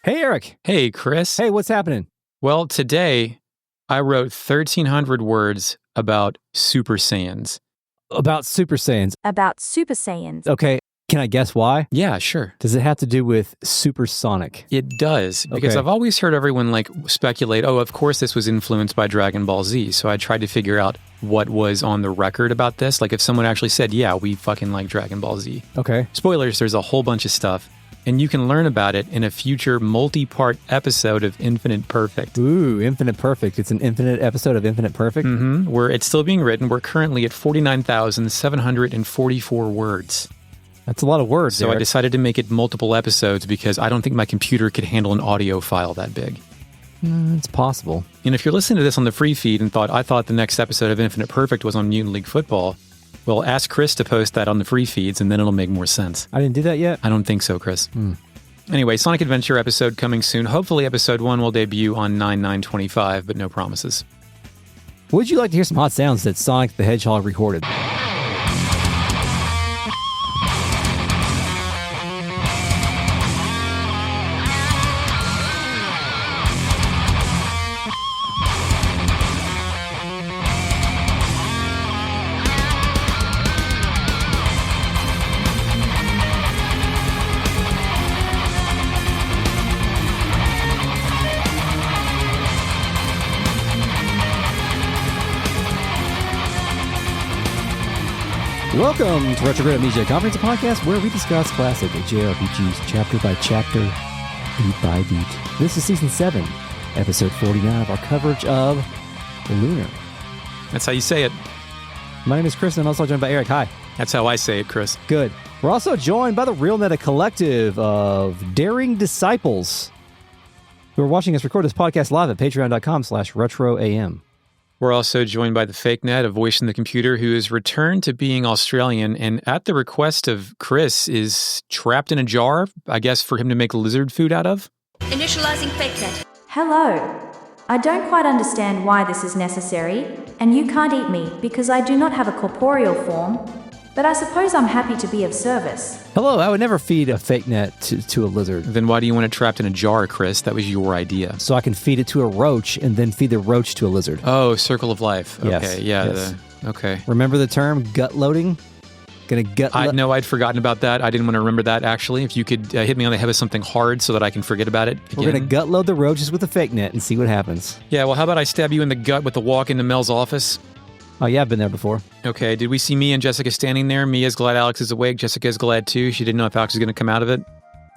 Hey, Eric. Hey, Chris. Hey, what's happening? Well, today I wrote 1,300 words about Super Saiyans. About Super Saiyans. About Super Saiyans. Okay, can I guess why? Yeah, sure. Does it have to do with supersonic? It does, because Okay. I've always heard everyone speculate, oh, of course this was influenced by Dragon Ball Z. So I tried to figure out what was on the record about this. Like if someone actually said, yeah, we fucking like Dragon Ball Z. Okay. Spoilers, there's a whole bunch of stuff. And you can learn about it in a future multi-part episode of Infinite Perfect. Ooh, Infinite Perfect. It's an infinite episode of Infinite Perfect? Where it's still being written. We're currently at 49,744 words. That's a lot of words, So Eric. I decided to make it multiple episodes because I don't think my computer could handle an audio file that big. It's possible. And if you're listening to this on the free feed and I thought the next episode of Infinite Perfect was on Mutant League Football, well, ask Chris to post that on the free feeds and then it'll make more sense. I didn't do that yet? I don't think so, Chris. Anyway, Sonic Adventure episode coming soon. Hopefully episode 1 will debut on 9/9/25, but no promises. Would you like to hear some hot sounds that Sonic the Hedgehog recorded? Welcome to Retrograde Media Conference, a podcast where we discuss classic JRPGs chapter by chapter, beat by beat. This is Season 7, Episode 49 of our coverage of Lunar. That's how you say it. My name is Chris, and I'm also joined by Eric. Hi. That's how I say it, Chris. Good. We're also joined by the Real Meta Collective of Daring Disciples who are watching us record this podcast live at patreon.com/retroam. We're also joined by the Fake Net, a voice in the computer, who has returned to being Australian and at the request of Chris is trapped in a jar, I guess, for him to make lizard food out of. Initializing FakeNet. Hello. I don't quite understand why this is necessary, and you can't eat me because I do not have a corporeal form, but I suppose I'm happy to be of service. Hello, I would never feed a fake net to a lizard. Then why do you want it trapped in a jar, Chris? That was your idea. So I can feed it to a roach and then feed the roach to a lizard. Oh, circle of life. Yes, Okay, yeah. yes. Okay. Remember the term gut loading? Gonna gut No, I'd forgotten about that. I didn't want to remember that, actually. If you could hit me on the head with something hard so that I can forget about it again. We're gonna gut load the roaches with a fake net and see what happens. Yeah, well, how about I stab you in the gut with the walk into Mel's office? Oh yeah, I've been there before. Okay, did we see Mia and Jessica standing there? Mia's glad Alex is awake. Jessica's glad too. She didn't know if Alex was going to come out of it.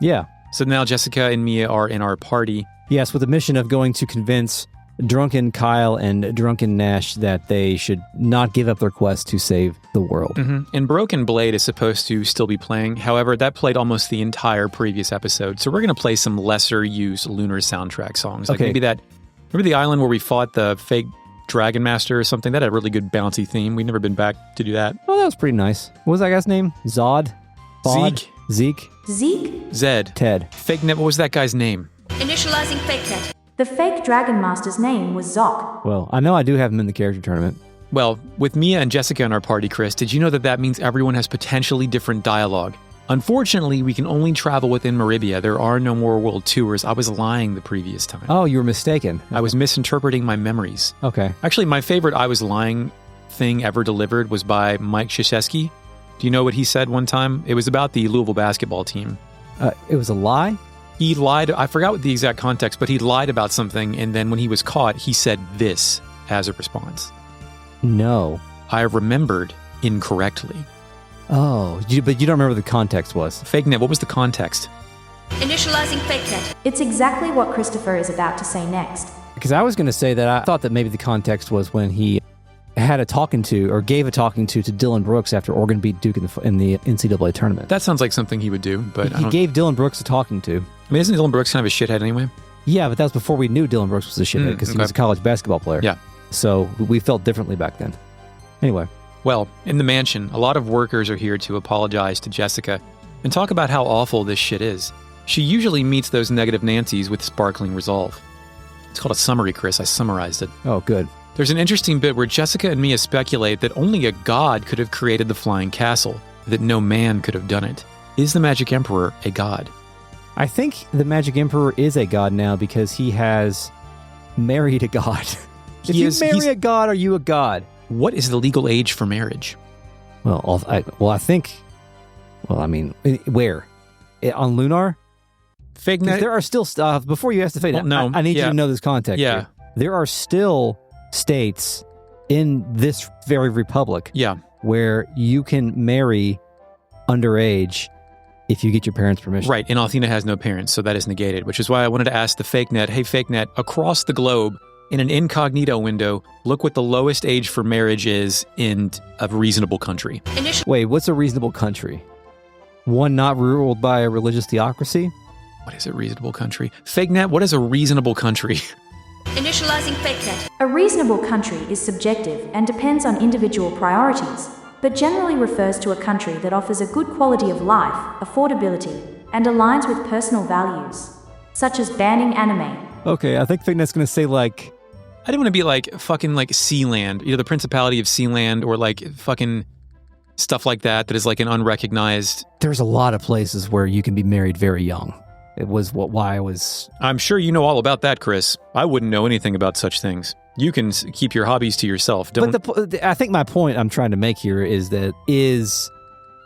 Yeah. So now Jessica and Mia are in our party. Yes, with the mission of going to convince drunken Kyle and drunken Nash that they should not give up their quest to save the world. And Broken Blade is supposed to still be playing. However, that played almost the entire previous episode. So we're going to play some lesser used Lunar soundtrack songs. Like Okay. remember the island where we fought the fake Dragon Master or something? That had a really good bouncy theme. We've never been back to do that. Oh, that was pretty nice. What was that guy's name? Zod? Bod? Zeke? Zeke? Zed. Ted. Fake Net, what was that guy's name? Initializing FakeNet. The fake Dragon Master's name was Zoc. Well, I know I do have him in the character tournament. Well, with Mia and Jessica in our party, Chris, did you know that means everyone has potentially different dialogue? Unfortunately, we can only travel within Meribia. There are no more world tours. I was lying the previous time. Oh, you were mistaken. I was misinterpreting my memories. Okay. Actually, my favorite I was lying thing ever delivered was by Mike Krzyzewski. Do you know what he said one time? It was about the Louisville basketball team. It was a lie? He lied. I forgot what the exact context, but he lied about something, and then when he was caught, he said this as a response. No. I remembered incorrectly. Oh, but you don't remember the context was. Fake Net, what was the context? Initializing FakeNet. It's exactly what Christopher is about to say next. Because I was going to say that I thought that maybe the context was when he had a talking to, or gave a talking to Dylan Brooks after Oregon beat Duke in the NCAA tournament. That sounds like something he would do, but He gave Dylan Brooks a talking to. I mean, isn't Dylan Brooks kind of a shithead anyway? Yeah, but that was before we knew Dylan Brooks was a shithead, because he was a college basketball player. Yeah. So we felt differently back then. Anyway. Well, in the mansion, a lot of workers are here to apologize to Jessica and talk about how awful this shit is. She usually meets those negative Nancys with sparkling resolve. It's called a summary, Chris. I summarized it. Oh, good. There's an interesting bit where Jessica and Mia speculate that only a god could have created the flying castle, that no man could have done it. Is the Magic Emperor a god? I think the Magic Emperor is a god now because he has married a god. If you marry a god, are you a god? What is the legal age for marriage? Well, I think. Well, I mean, where? On Lunar? Fake net. There are still stuff. Before you ask the fake, I need you to know this context. Yeah. Here. There are still states in this very republic where you can marry underage if you get your parents' permission. Right, and Althena has no parents, so that is negated, which is why I wanted to ask the fake net, hey, fake net, across the globe, in an incognito window, look what the lowest age for marriage is in a reasonable country. Wait, what's a reasonable country? One not ruled by a religious theocracy? What is a reasonable country? Fake net, what is a reasonable country? Initializing fake net. A reasonable country is subjective and depends on individual priorities, but generally refers to a country that offers a good quality of life, affordability, and aligns with personal values, such as banning anime. Okay, I think Fignet's going to say like... I didn't want to be like fucking like Sealand, the Principality of Sealand, or like fucking stuff like that is like an unrecognized... There's a lot of places where you can be married very young. It was why I was... I'm sure you know all about that, Chris. I wouldn't know anything about such things. You can keep your hobbies to yourself. But I think my point I'm trying to make here is that is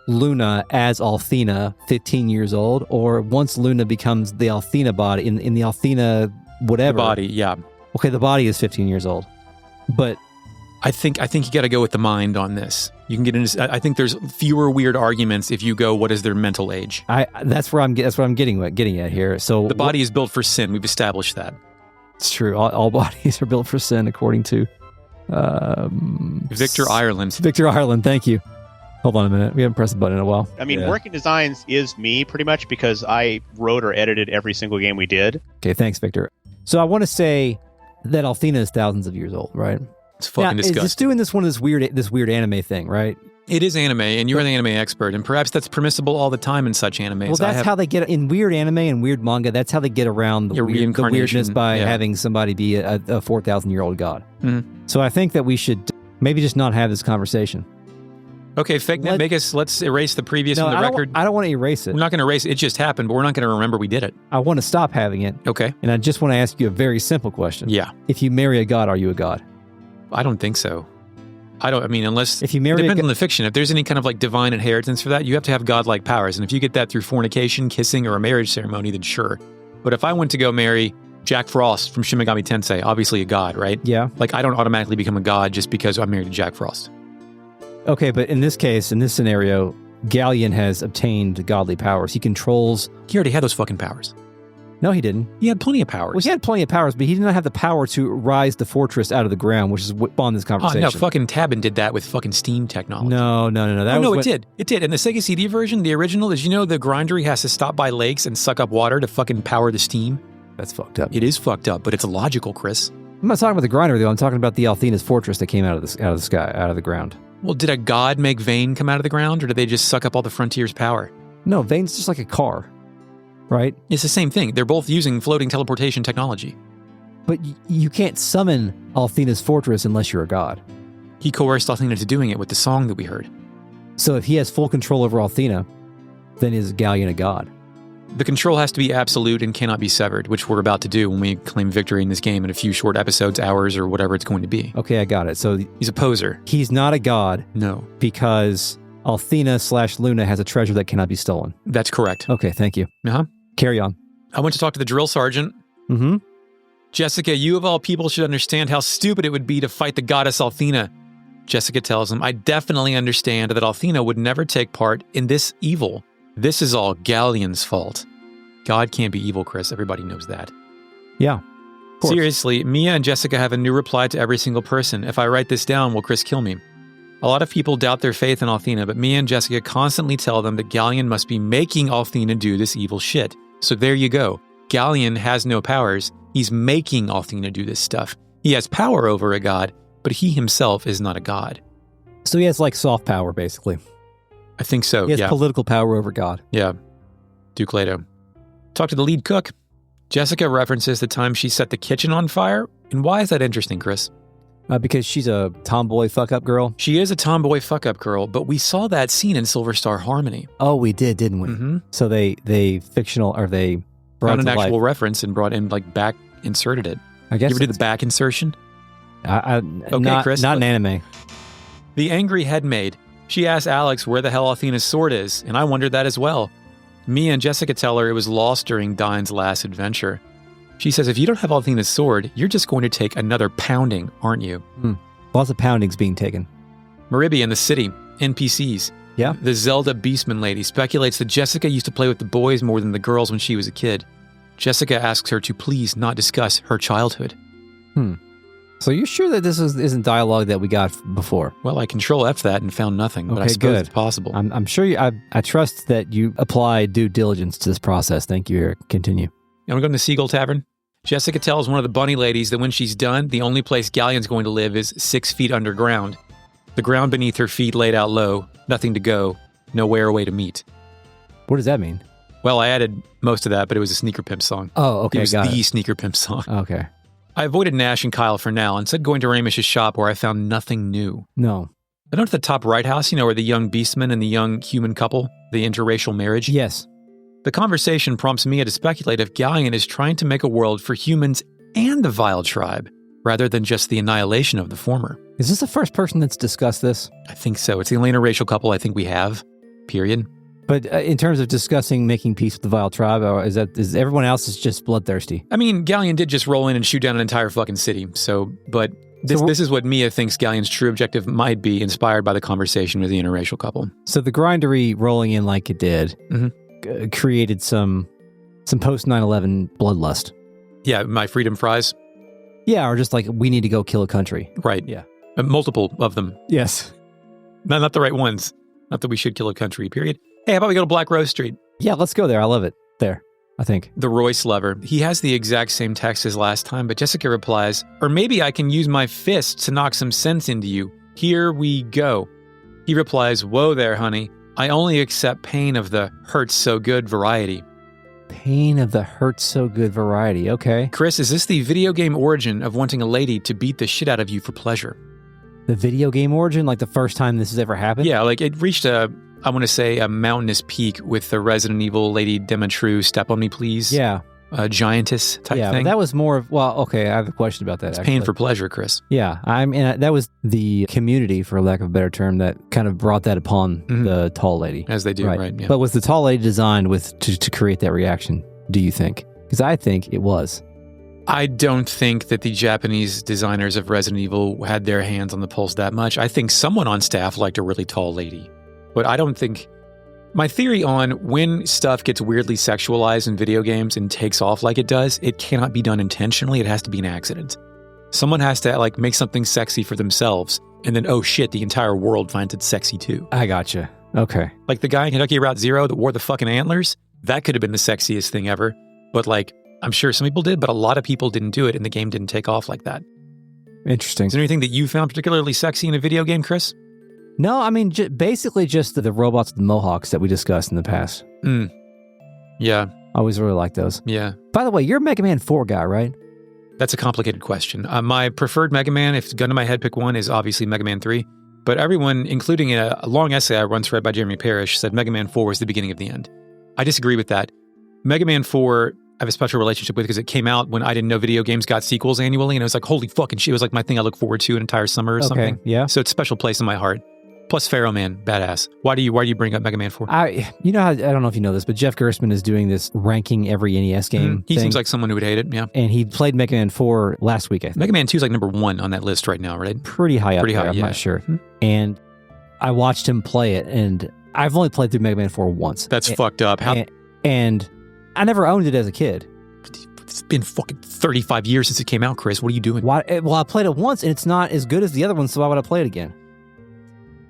Luna as Althena 15 years old, or once Luna becomes the Althena body, in the Althena whatever... The body, yeah. Okay, the body is 15 years old. But... I think you got to go with the mind on this. You can get into. I think there's fewer weird arguments if you go, what is their mental age? That's what I'm getting at here. So the body is built for sin. We've established that. It's true. All bodies are built for sin, according to Victor Ireland. Victor Ireland. Thank you. Hold on a minute. We haven't pressed the button in a while. I mean, Working Designs is me pretty much because I wrote or edited every single game we did. Okay, thanks, Victor. So I want to say that Althena is thousands of years old, right? It's fucking disgusting. It's doing this weird anime thing, right? It is anime, and you're the anime expert, and perhaps that's permissible all the time in such animes. Well, that's how they get in weird anime and weird manga. That's how they get around the weirdness by having somebody be a 4,000-year-old god. Mm-hmm. So I think that we should maybe just not have this conversation. Okay, fake net, let's erase the previous from the record. I don't want to erase it. We're not going to erase it. It just happened, but we're not going to remember we did it. I want to stop having it. Okay. And I just want to ask you a very simple question. Yeah. If you marry a god, are you a god? I don't think so. Unless... If you marry depends on the fiction. If there's any kind of like divine inheritance for that, you have to have godlike powers. And if you get that through fornication, kissing, or a marriage ceremony, then sure. But if I went to go marry Jack Frost from Shin Megami Tensei, obviously a god, right? Yeah. Like, I don't automatically become a god just because I'm married to Jack Frost. Okay, but in this case, in this scenario, Ghaleon has obtained godly powers. He controls... He already had those fucking powers. No, he didn't. He had plenty of powers. Well, he had plenty of powers, but he did not have the power to rise the fortress out of the ground, which is what spawned this conversation. Oh, no, fucking Tabin did that with fucking steam technology. No. It did. It did. In the Sega CD version, the original, did you know the grindery has to stop by lakes and suck up water to fucking power the steam? That's fucked up. It is fucked up, but it's logical, Chris. I'm not talking about the grinder, though. I'm talking about the Althena's fortress that came out of the sky, out of the ground. Well, did a god make Vane come out of the ground, or did they just suck up all the Frontier's power? No, Vane's just like a car. Right? It's the same thing. They're both using floating teleportation technology. But you can't summon Althena's fortress unless you're a god. He coerced Althena to doing it with the song that we heard. So if he has full control over Althena, then is Ghaleon a god? The control has to be absolute and cannot be severed, which we're about to do when we claim victory in this game in a few short episodes, hours, or whatever it's going to be. Okay, I got it. So he's a poser. He's not a god. No. Because Althena/Luna has a treasure that cannot be stolen. That's correct. Okay, thank you. Uh-huh. Carry on. I went to talk to the drill sergeant. Mm-hmm. Jessica, you of all people should understand how stupid it would be to fight the goddess Althena. Jessica tells him, I definitely understand that Althena would never take part in this evil. This is all Ghaleon's fault. God can't be evil, Chris. Everybody knows that. Yeah. Seriously, Mia and Jessica have a new reply to every single person. If I write this down, will Chris kill me? A lot of people doubt their faith in Althena, but Mia and Jessica constantly tell them that Ghaleon must be making Althena do this evil shit. So there you go. Ghaleon has no powers. He's making Althena do this stuff. He has power over a god, but he himself is not a god. So he has like soft power, basically. I think so, He has political power over God. Yeah. Duke Leto. Talk to the lead cook. Jessica references the time she set the kitchen on fire. And why is that interesting, Chris? Because she's a tomboy fuck-up girl? She is a tomboy fuck-up girl, but we saw that scene in Silver Star Harmony. Oh, we did, didn't we? Mm-hmm. So they brought Found an to life. actual reference and brought in, like, back inserted it. I guess You ever do the back insertion? okay, Chris. Not an anime. The angry headmaid. She asked Alex where the hell Althena's sword is, and I wondered that as well. Mia and Jessica tell her it was lost during Dine's last adventure. She says, if you don't have Althena's sword, you're just going to take another pounding, aren't you? Lots of poundings being taken. Meribia in the city. NPCs. Yeah. The Zelda Beastman lady speculates that Jessica used to play with the boys more than the girls when she was a kid. Jessica asks her to please not discuss her childhood. So you're sure that this isn't dialogue that we got before? Well, I Control-F that and found nothing, but I Okay, suppose good. it's possible. I'm sure I trust that you apply due diligence to this process. Thank you, Eric. Continue. You want to go to the Seagull Tavern? Jessica tells one of the bunny ladies that when she's done, the only place Ghaleon's going to live is 6 feet underground. The ground beneath her feet laid out low, nothing to go, nowhere away to meet. What does that mean? Well, I added most of that, but it was a Sneaker Pimp song. Oh, okay, It was got the it. Sneaker Pimp song. Okay. I avoided Nash and Kyle for now, instead going to Ramish's shop where I found nothing new. No. I know at the top right house, where the young beastman and the young human couple, the interracial marriage. Yes. The conversation prompts Mia to speculate if Ghaleon is trying to make a world for humans and the Vile tribe, rather than just the annihilation of the former. Is this the first person that's discussed this? I think so. It's the only interracial couple I think we have, period. But in terms of discussing making peace with the Vile tribe, or is everyone else is just bloodthirsty? I mean, Ghaleon did just roll in and shoot down an entire fucking city, but this is what Mia thinks Ghaleon's true objective might be, inspired by the conversation with the interracial couple. So the grindery rolling in like it did created some post 9/11 bloodlust. Yeah, my freedom fries. Yeah, or just like we need to go kill a country. Right. Yeah. Multiple of them. Yes. Not the right ones. Not that we should kill a country, period. Hey, how about we go to Black Rose Street? Yeah, let's go there. I love it. There, I think. The Royce lover. He has the exact same text as last time, but Jessica replies, or maybe I can use my fist to knock some sense into you. Here we go. He replies, whoa there, honey. I only accept pain of the hurts so good variety. Pain of the hurts so good variety. Okay. Chris, is this the video game origin of wanting a lady to beat the shit out of you for pleasure? The video game origin? Like the first time this has ever happened? Yeah, like it reached a mountainous peak with the Resident Evil Lady Demetru Step On Me Please. Yeah. Giantess type yeah, thing. but that was more of, well, okay, I have a question about that. It's actually. pain for pleasure, Chris. Yeah, that was the community, for lack of a better term, that kind of brought that upon the tall lady. As they do, right? Yeah. But was the tall lady designed to create that reaction, do you think? Because I think it was. I don't think that the Japanese designers of Resident Evil had their hands on the pulse that much. I think someone on staff liked a really tall lady. But I don't think... My theory on when stuff gets weirdly sexualized in video games and takes off like it does, it cannot be done intentionally. It has to be an accident. Someone has to make something sexy for themselves, and then, oh shit, the entire world finds it sexy too. I gotcha. Okay. Like the guy in Kentucky Route Zero that wore the fucking antlers, that could have been the sexiest thing ever. But I'm sure some people did, but a lot of people didn't do it, and the game didn't take off like that. Interesting. Is there anything that you found particularly sexy in a video game, Chris? No, I mean, basically just the robots with the mohawks that we discussed in the past. Yeah. I always really liked those. Yeah. By the way, you're a Mega Man 4 guy, right? That's a complicated question. My preferred Mega Man, if gun to my head pick one, is obviously Mega Man 3. But everyone, including a long essay I once read by Jeremy Parrish, said Mega Man 4 was the beginning of the end. I disagree with that. Mega Man 4, I have a special relationship with because it came out when I didn't know video games got sequels annually, and it was like, holy fucking shit. It was like my thing I look forward to an entire summer or something. Yeah. So it's a special place in my heart. Plus Pharaoh Man, badass. Why do you bring up Mega Man 4? You know how, I don't know if you know this, but Jeff Gerstmann is doing this ranking every NES game He thing. seems like someone who would hate it, yeah. And he played Mega Man 4 last week, I think. Mega Man 2 is number 1 on that list right now, right? Pretty high up Pretty there, high, I'm yeah. not sure. And I watched him play it, and I've only played through Mega Man 4 once. That's fucked up. And I never owned it as a kid. It's been fucking 35 years since it came out, Chris. What are you doing? Well, I played it once, and it's not as good as the other one, so why would I play it again?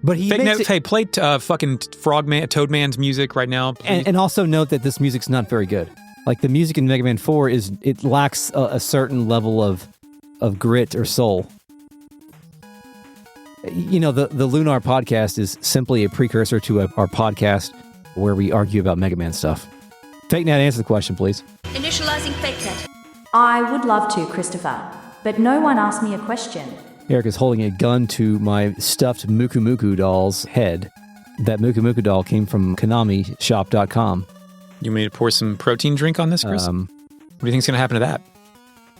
But Hey, play fucking Toadman's music right now. And also note that this music's not very good. Like, the music in Mega Man 4 it lacks a certain level of grit or soul. You know, the Lunar podcast is simply a precursor to our podcast where we argue about Mega Man stuff. Fake Nat, answer the question, please. Initializing fake net. I would love to, Christopher, but no one asked me a question. Eric is holding a gun to my stuffed Muku Muku doll's head. That Muku Muku doll came from KonamiShop.com. You want me to pour some protein drink on this, Chris? What do you think's going to happen to that?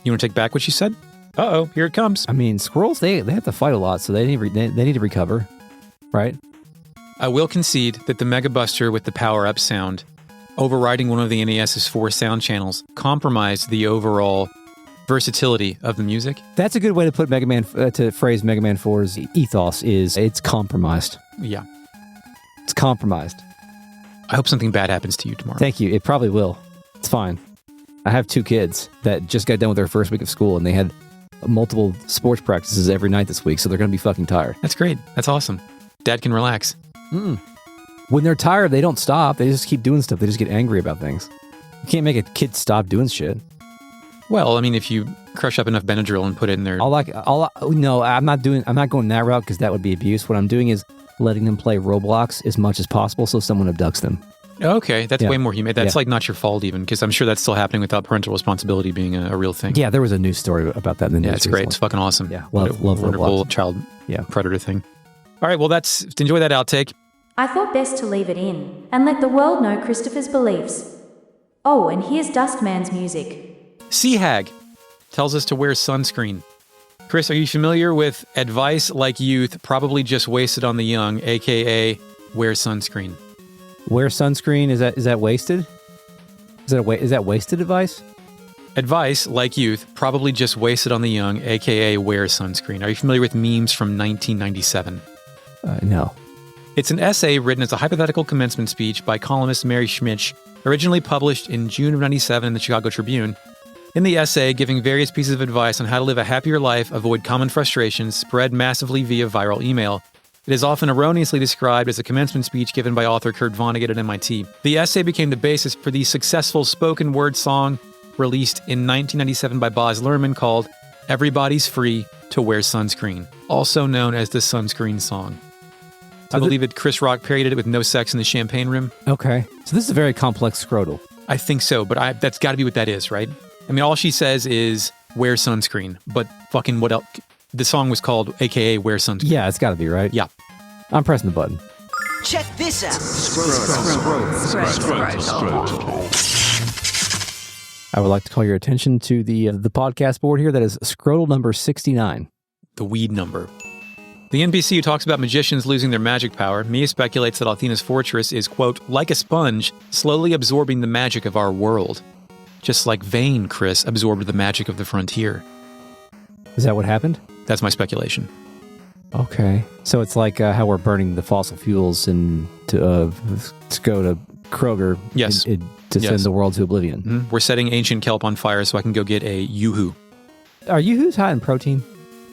You want to take back what you said? Uh-oh, here it comes. I mean, squirrels, they have to fight a lot, so they need to recover, right? I will concede that the Mega Buster with the power-up sound, overriding one of the NES's 4 sound channels, compromised the overall versatility of the music. That's a good way to put Mega Man, to phrase Mega Man 4's ethos is it's compromised. Yeah. It's compromised. I hope something bad happens to you tomorrow. Thank you. It probably will. It's fine. I have 2 kids that just got done with their first week of school, and they had multiple sports practices every night this week, so they're going to be fucking tired. That's great. That's awesome. Dad can relax. When they're tired, they don't stop. They just keep doing stuff. They just get angry about things. You can't make a kid stop doing shit. Well, I mean, if you crush up enough Benadryl and put it in there. No, I'm not going that route because that would be abuse. What I'm doing is letting them play Roblox as much as possible so someone abducts them. Okay, that's way more humane. That's like not your fault even, because I'm sure that's still happening without parental responsibility being a real thing. Yeah, there was a news story about that in the news. Yeah, it's great. It's fucking awesome. Yeah, love wonderful Roblox. Child predator thing. All right, well, enjoy that outtake. I thought best to leave it in and let the world know Christopher's beliefs. Oh, and here's Dustman's music. Sea Hag tells us to wear sunscreen. Chris, are you familiar with advice like youth probably just wasted on the young, aka wear sunscreen? Wear sunscreen, is that wasted? Is that wasted advice? Advice like youth probably just wasted on the young, aka wear sunscreen. Are you familiar with memes from 1997? No. It's an essay written as a hypothetical commencement speech by columnist Mary Schmitz, originally published in June of 97 in the Chicago Tribune. In the essay, giving various pieces of advice on how to live a happier life, avoid common frustrations, spread massively via viral email. It is often erroneously described as a commencement speech given by author Kurt Vonnegut at MIT. The essay became the basis for the successful spoken word song released in 1997 by Baz Luhrmann called Everybody's Free to Wear Sunscreen, also known as the Sunscreen Song. I believe it. Chris Rock parodied it with No Sex in the Champagne Room. Okay. So this is a very complex scrotal. I think so, but that's got to be what that is, right? I mean, all she says is wear sunscreen, but fucking what else? The song was called AKA Wear Sunscreen. Yeah, it's got to be, right? Yeah. I'm pressing the button. Check this out. I would like to call your attention to the podcast board here. That is scrotal number 69. The weed number. The NPC who talks about magicians losing their magic power, Mia speculates that Althena's fortress is, quote, like a sponge, slowly absorbing the magic of our world. Just like Vane, Chris, absorbed the magic of the frontier. Is that what happened? That's my speculation. Okay. So it's like how we're burning the fossil fuels and to go to Kroger Yes. to send the world to oblivion. Mm-hmm. We're setting ancient kelp on fire so I can go get a yoo-hoo. Are yoo-hoos high in protein?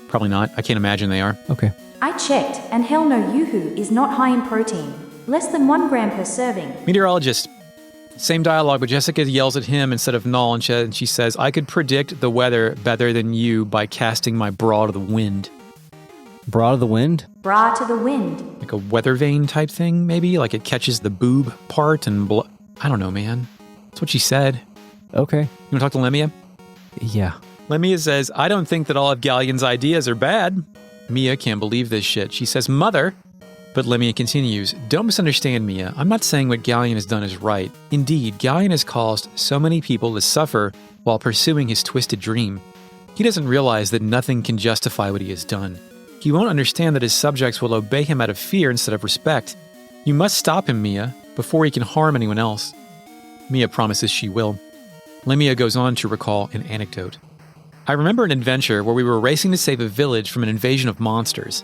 Probably not. I can't imagine they are. Okay. I checked, and hell no, yoo-hoo is not high in protein. Less than 1 gram per serving. Meteorologist. Same dialogue, but Jessica yells at him instead of Null, and she says, I could predict the weather better than you by casting my bra to the wind. Bra to the wind? Bra to the wind. Like a weather vane type thing, maybe? Like it catches the boob part and I don't know, man. That's what she said. Okay. You want to talk to Lemia? Yeah. Lemia says, I don't think that all of Ghaleon's ideas are bad. Mia can't believe this shit. She says, Mother. But Lemia continues, don't misunderstand, Mia. I'm not saying what Ghaleon has done is right. Indeed, Ghaleon has caused so many people to suffer while pursuing his twisted dream. He doesn't realize that nothing can justify what he has done. He won't understand that his subjects will obey him out of fear instead of respect. You must stop him, Mia, before he can harm anyone else. Mia promises she will. Lemia goes on to recall an anecdote. I remember an adventure where we were racing to save a village from an invasion of monsters.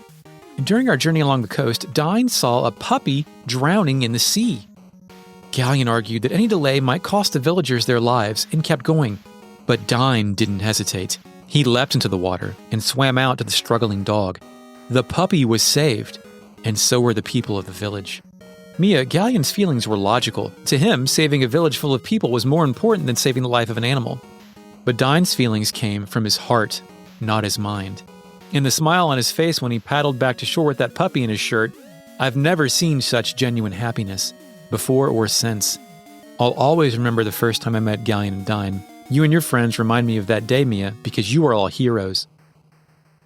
During our journey along the coast, Dine saw a puppy drowning in the sea. Ghaleon argued that any delay might cost the villagers their lives and kept going. But Dine didn't hesitate. He leapt into the water and swam out to the struggling dog. The puppy was saved, and so were the people of the village. Mia, Ghaleon's feelings were logical. To him, saving a village full of people was more important than saving the life of an animal. But Dine's feelings came from his heart, not his mind. In the smile on his face when he paddled back to shore with that puppy in his shirt, I've never seen such genuine happiness, before or since. I'll always remember the first time I met Ghaleon and Dine. You and your friends remind me of that day, Mia, because you are all heroes.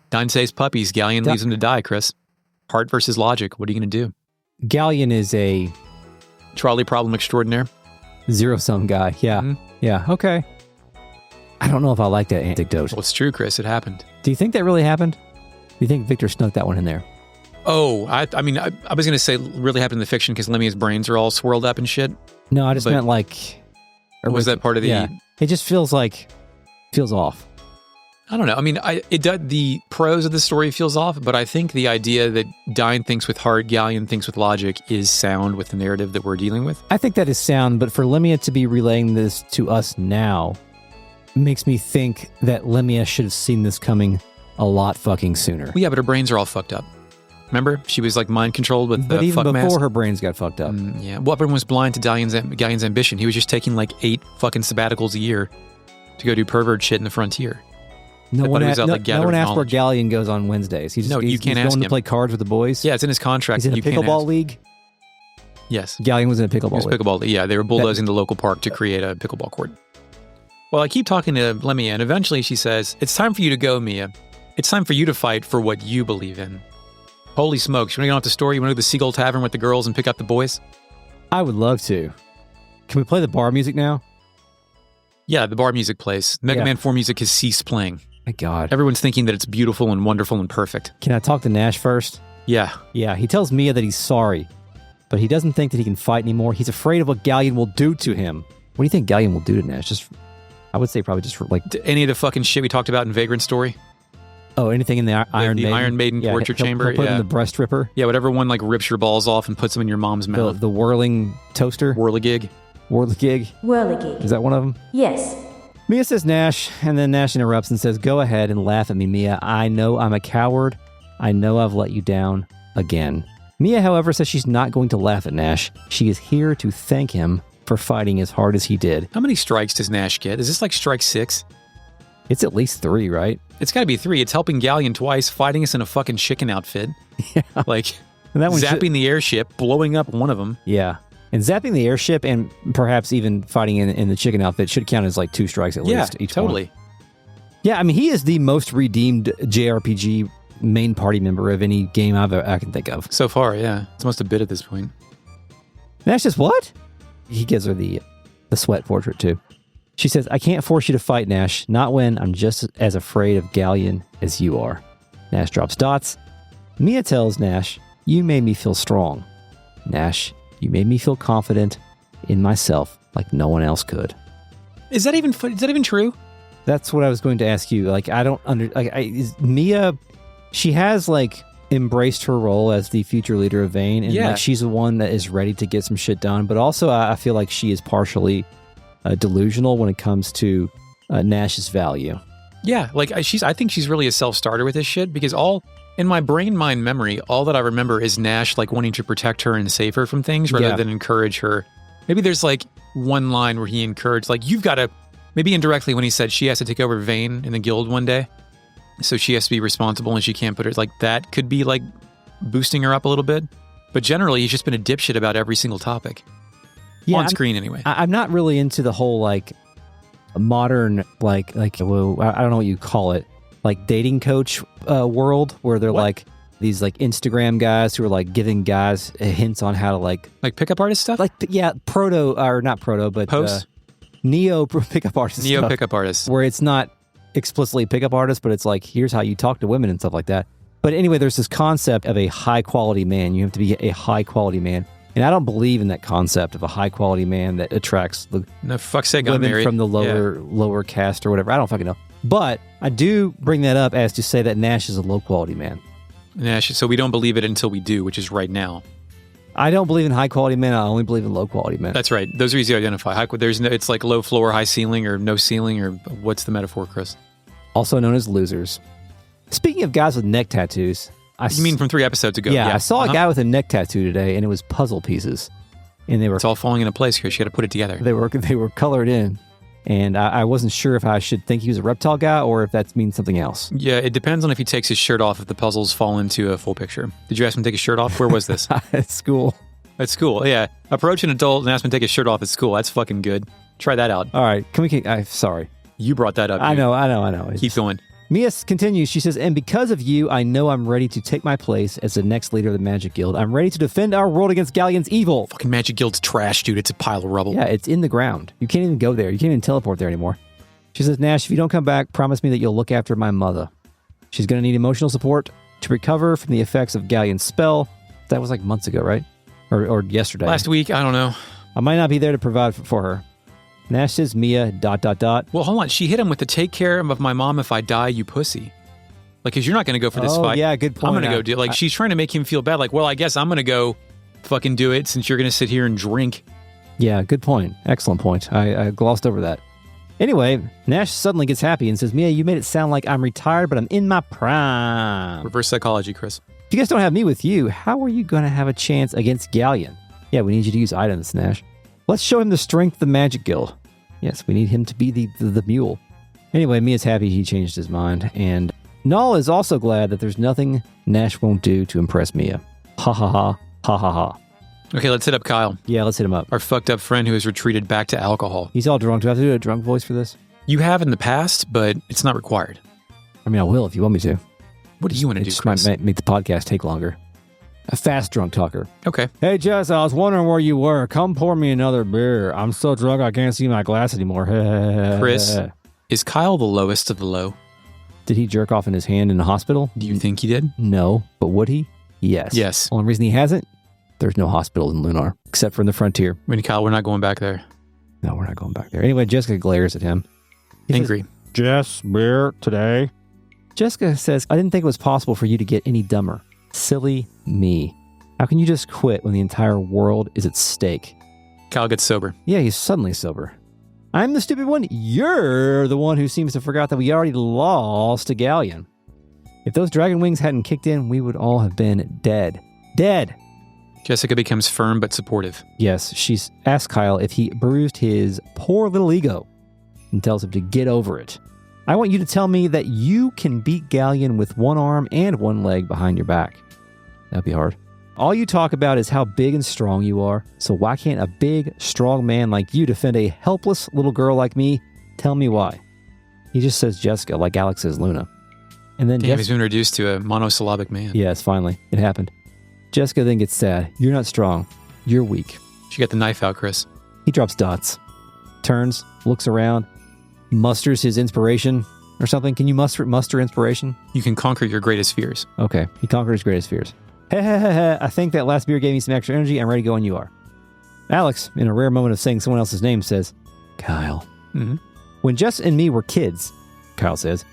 Dine saves puppies. Ghaleon leaves him to die, Chris. Heart versus logic. What are you going to do? Ghaleon is a trolley problem extraordinaire. Zero-sum guy. Yeah. Mm-hmm. Yeah. Okay. I don't know if I like that anecdote. Well, it's true, Chris. It happened. Do you think that really happened? Do you think Victor snuck that one in there? Oh, I mean, I was going to say really happened in the fiction because Lemia's brains are all swirled up and shit. No, I just meant like... Was that part of the... Yeah. It just feels off. I don't know. I mean, the prose of the story feels off, but I think the idea that Dine thinks with heart, Ghaleon thinks with logic is sound with the narrative that we're dealing with. I think that is sound, but for Lemia to be relaying this to us now makes me think that Lemia should have seen this coming a lot fucking sooner. Well, yeah, but her brains are all fucked up. Remember? She was like mind controlled with but the even fuck before mask. her brains got fucked up. Yeah. Well, everyone was blind to Ghaleon's ambition. He was just taking like 8 fucking sabbaticals a year to go do pervert shit in the frontier. No one asked where knowledge. Ghaleon goes on Wednesdays. You can't ask going him to play cards with the boys. Yeah, it's in his contract. He's in a pickleball league. Yes. Ghaleon was in a pickleball league. Pickleball league. Yeah, they were bulldozing the local park to create a pickleball court. Well, I keep talking to Lemia, and eventually she says, "It's time for you to go, Mia. It's time for you to fight for what you believe in." Holy smokes. You want to get off the story? You want to go to the Seagull Tavern with the girls and pick up the boys? I would love to. Can we play the bar music now? Yeah, the bar music plays. Mega Man 4 music has ceased playing. My God. Everyone's thinking that it's beautiful and wonderful and perfect. Can I talk to Nash first? Yeah. Yeah, he tells Mia that he's sorry, but he doesn't think that he can fight anymore. He's afraid of what Ghaleon will do to him. What do you think Ghaleon will do to Nash? I would say probably just for like... Any of the fucking shit we talked about in Vagrant Story? Oh, anything in the Iron Maiden? The Iron Maiden torture chamber? He'll put in the breast ripper? Yeah, whatever one like rips your balls off and puts them in your mom's mouth. The whirling toaster? Whirligig. Whirligig? Whirligig. Is that one of them? Yes. Mia says Nash, and then Nash interrupts and says, "Go ahead and laugh at me, Mia. I know I'm a coward. I know I've let you down again." Mia, however, says she's not going to laugh at Nash. She is here to thank him for fighting as hard as he did. How many strikes does Nash get? Is this like strike 6? It's at least 3, right? It's got to be 3. It's helping Ghaleon twice, fighting us in a fucking chicken outfit. Yeah. Like, and that zapping the airship, blowing up one of them. Yeah. And zapping the airship and perhaps even fighting in the chicken outfit should count as like 2 strikes at least. Each totally. One. Yeah, I mean, he is the most redeemed JRPG main party member of any game I can think of. So far, yeah. It's almost a bit at this point. Nash says, what? He gives her the sweat portrait, too. She says, "I can't force you to fight, Nash. Not when I'm just as afraid of Ghaleon as you are." Nash drops dots. Mia tells Nash, "You made me feel strong. Nash, you made me feel confident in myself like no one else could." Is that even true? That's what I was going to ask you. Like, I don't Mia, she has like embraced her role as the future leader of Vane, and like she's the one that is ready to get some shit done. But also, I feel like she is partially delusional when it comes to Nash's value. Yeah, like I think she's really a self-starter with this shit because in my brain mind memory, all that I remember is Nash like wanting to protect her and save her from things rather than encourage her. Maybe there's like one line where he encouraged, like, you've got to, maybe indirectly when he said she has to take over Vane in the guild one day, so she has to be responsible and she can't put her, like, that could be like boosting her up a little bit. But generally, he's just been a dipshit about every single topic. On screen, anyway. I'm not really into the whole, like, modern, well, I don't know what you call it, like, dating coach world, where they're, like, these, like, Instagram guys who are, like, giving guys hints on how to, like... Like pickup artist stuff? Like, yeah, not proto, but... Post? Neo pickup artist Neo stuff, pickup artist. Where it's not explicitly pickup artist, but it's like, here's how you talk to women and stuff like that. But anyway, there's this concept of a high-quality man. You have to be a high-quality man. And I don't believe in that concept of a high-quality man that attracts the women from the lower caste or whatever. I don't fucking know. But I do bring that up as to say that Nash is a low-quality man. Nash, so we don't believe it until we do, which is right now. I don't believe in high-quality men. I only believe in low-quality men. That's right. Those are easy to identify. It's like low floor, high ceiling, or no ceiling, or what's the metaphor, Chris? Also known as losers. Speaking of guys with neck tattoos... You mean from 3 episodes ago? Yeah, I saw a guy with a neck tattoo today, and it was puzzle pieces. And they were... It's all falling into place, Chris. You got to put it together. They were colored in. And I wasn't sure if I should think he was a reptile guy or if that means something else. Yeah, it depends on if he takes his shirt off if the puzzles fall into a full picture. Did you ask him to take his shirt off? Where was this? At school. At school, yeah. Approach an adult and ask him to take his shirt off at school. That's fucking good. Try that out. All right. Sorry. You brought that up. I know. Keep going. Mia continues. She says, and because of you, I know I'm ready to take my place as the next leader of the Magic Guild. I'm ready to defend our world against Ghaleon's evil. Fucking Magic Guild's trash, dude. It's a pile of rubble. Yeah, it's in the ground. You can't even go there. You can't even teleport there anymore. She says, Nash, if you don't come back, promise me that you'll look after my mother. She's going to need emotional support to recover from the effects of Ghaleon's spell. That was like months ago, right? Or yesterday. Last week, I don't know. I might not be there to provide for her. Nash says, Mia, ... Well, hold on. She hit him with the take care of my mom if I die, you pussy. Like, because you're not going to go for this fight. Yeah, good point. I'm going to go do it. Like, she's trying to make him feel bad. Like, well, I guess I'm going to go fucking do it since you're going to sit here and drink. Yeah, good point. Excellent point. I glossed over that. Anyway, Nash suddenly gets happy and says, Mia, you made it sound like I'm retired, but I'm in my prime. Reverse psychology, Chris. If you guys don't have me with you, how are you going to have a chance against Ghaleon? Yeah, we need you to use items, Nash. Let's show him the strength of the Magic Guild. Yes, we need him to be the mule. Anyway, Mia's happy he changed his mind, and Null is also glad that there's nothing Nash won't do to impress Mia. Ha ha ha, ha ha ha. Okay, let's hit up Kyle. Yeah, let's hit him up. Our fucked up friend who has retreated back to alcohol. He's all drunk. Do I have to do a drunk voice for this? You have in the past, but it's not required. I mean, I will if you want me to. What do you want to do, Chris? Might make the podcast take longer. A fast drunk talker. Okay. Hey, Jess, I was wondering where you were. Come pour me another beer. I'm so drunk I can't see my glass anymore. Chris, is Kyle the lowest of the low? Did he jerk off in his hand in the hospital? Do you think he did? No, but would he? Yes. Yes. Only reason he hasn't? There's no hospital in Lunar, except for in the frontier. I mean, Kyle, we're not going back there. No, we're not going back there. Anyway, Jessica glares at him. Angry. Jess, beer today? Jessica says, I didn't think it was possible for you to get any dumber. Silly me. How can you just quit when the entire world is at stake? Kyle gets sober. Yeah, he's suddenly sober. I'm the stupid one. You're the one who seems to forgot that we already lost to Ghaleon. If those dragon wings hadn't kicked in, we would all have been dead. Dead! Jessica becomes firm but supportive. Yes, she's asked Kyle if he bruised his poor little ego and tells him to get over it. I want you to tell me that you can beat Ghaleon with one arm and one leg behind your back. That'd be hard. All you talk about is how big and strong you are, so why can't a big, strong man like you defend a helpless little girl like me? Tell me why. He just says Jessica, like Alex says Luna. And then Damn, he's been reduced to a monosyllabic man. Yes, finally. It happened. Jessica then gets sad. You're not strong. You're weak. She got the knife out, Chris. He drops dots. Turns, looks around, musters his inspiration or something. Can you muster inspiration? You can conquer your greatest fears. Okay, he conquered his greatest fears. I think that last beer gave me some extra energy. I'm ready to go when you are. Alex, in a rare moment of saying someone else's name, says, Kyle. Mm-hmm. When Jess and me were kids, Kyle says,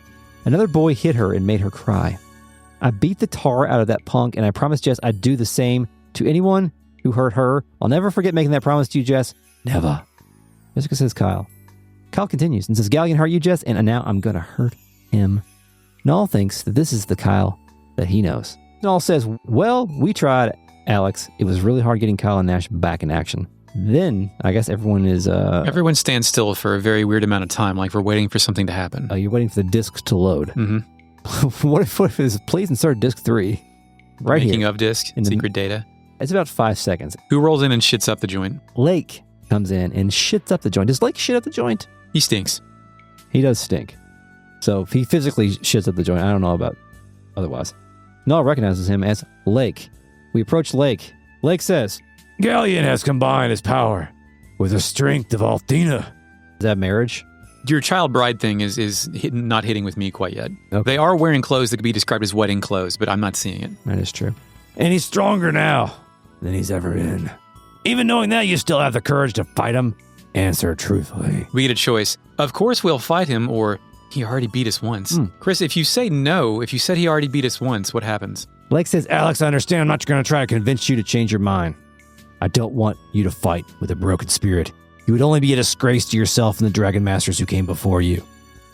another boy hit her and made her cry. I beat the tar out of that punk, and I promised Jess I'd do the same to anyone who hurt her. I'll never forget making that promise to you, Jess. Never. Jessica says Kyle. Kyle continues and says, Ghaleon hurt you, Jess, and now I'm going to hurt him. Null thinks that this is the Kyle that he knows. Null says, well, we tried, Alex. It was really hard getting Kyle and Nash back in action. Then, I guess everyone is... Everyone stands still for a very weird amount of time, like we're waiting for something to happen. You're waiting for the disc to load. Mm-hmm. What if it's please insert disc 3? Right Making here. of disc, secret data. It's about 5 seconds. Who rolls in and shits up the joint? Laike comes in and shits up the joint. Does Laike shit up the joint? He stinks. He does stink. So if he physically shits up the joint, I don't know about otherwise. Null recognizes him as Laike. We approach Laike. Laike says, Ghaleon has combined his power with the strength of Althena. Is that marriage? Your child bride thing is not hitting with me quite yet. Okay. They are wearing clothes that could be described as wedding clothes, but I'm not seeing it. That is true. And he's stronger now than he's ever been. Even knowing that, you still have the courage to fight him? Answer truthfully. We get a choice. Of course we'll fight him, or he already beat us once. Chris, if you say no, if you said he already beat us once, what happens? Laike says, Alex, I understand. I'm not going to try to convince you to change your mind. I don't want you to fight with a broken spirit. You would only be a disgrace to yourself and the Dragon Masters who came before you.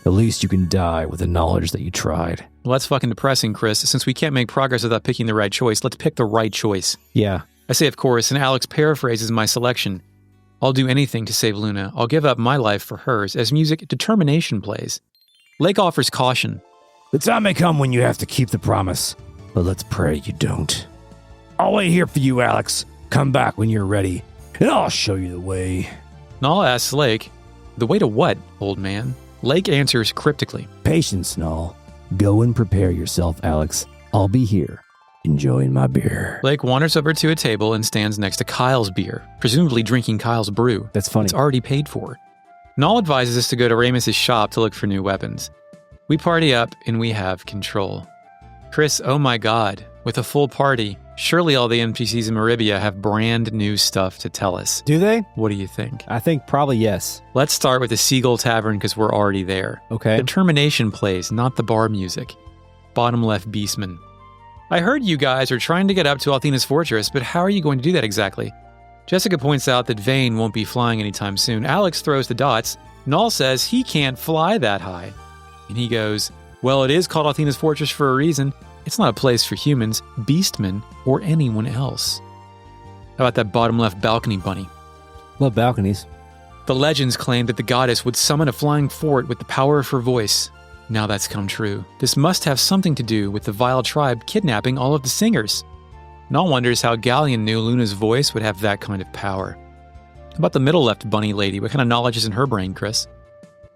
At least you can die with the knowledge that you tried. Well, that's fucking depressing, Chris. Since we can't make progress without picking the right choice, let's pick the right choice. Yeah. I say, of course, and Alex paraphrases my selection. I'll do anything to save Luna. I'll give up my life for hers as music determination plays. Laike offers caution. The time may come when you have to keep the promise, but let's pray you don't. I'll wait here for you, Alex. Come back when you're ready, and I'll show you the way. Null asks Laike, the way to what, old man? Laike answers cryptically. Patience, Null. Go and prepare yourself, Alex. I'll be here, enjoying my beer. Laike wanders over to a table and stands next to Kyle's beer, presumably drinking Kyle's brew. That's funny. It's already paid for. Null advises us to go to Ramus's shop to look for new weapons. We party up, and we have control. Chris, oh my god, with a full party, surely all the NPCs in Meribia have brand new stuff to tell us. Do they? What do you think? I think probably yes. Let's start with the Seagull Tavern because we're already there. Okay. The termination plays, not the bar music. Bottom left beastman. I heard you guys are trying to get up to Althena's fortress, but how are you going to do that exactly? Jessica points out that Vane won't be flying anytime soon. Alex throws the dots. Null says he can't fly that high. And he goes, well, it is called Althena's fortress for a reason. It's not a place for humans, beastmen, or anyone else. How about that bottom left balcony bunny? Love balconies. The legends claim that the goddess would summon a flying fort with the power of her voice. Now that's come true. This must have something to do with the vile tribe kidnapping all of the singers. Null wonders how Ghaleon knew Luna's voice would have that kind of power. How about the middle left bunny lady? What kind of knowledge is in her brain, Chris?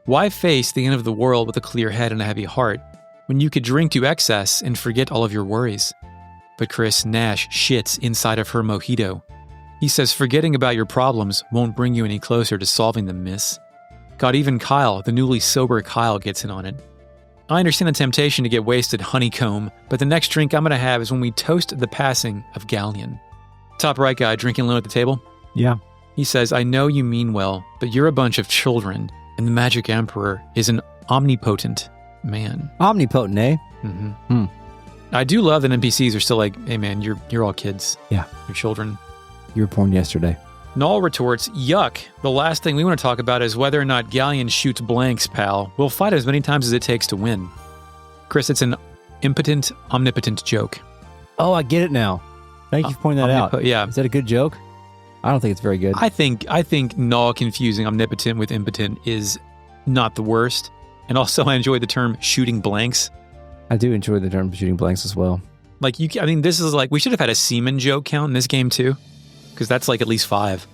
Why face the end of the world with a clear head and a heavy heart when you could drink to excess and forget all of your worries? But Chris, Nash shits inside of her mojito. He says forgetting about your problems won't bring you any closer to solving them, miss. God, even Kyle, the newly sober Kyle, gets in on it. I understand the temptation to get wasted honeycomb, but the next drink I'm going to have is when we toast the passing of Ghaleon. Top right guy drinking alone at the table? Yeah. He says, I know you mean well, but you're a bunch of children, and the Magic Emperor is an omnipotent man. Omnipotent, eh? Mm-hmm. I do love that NPCs are still like, hey man, you're all kids. Yeah. You're children. You were born yesterday. Null retorts, yuck. The last thing we want to talk about is whether or not Ghaleon shoots blanks, pal. We'll fight as many times as it takes to win. Chris, it's an impotent, omnipotent joke. Oh, I get it now. Thank you for pointing that out. Yeah. Is that a good joke? I don't think it's very good. I think Null confusing omnipotent with impotent is not the worst. And also I enjoy the term shooting blanks. I do enjoy the term shooting blanks as well. Like, this is like, we should have had a semen joke count in this game too. Because that's like at least 5.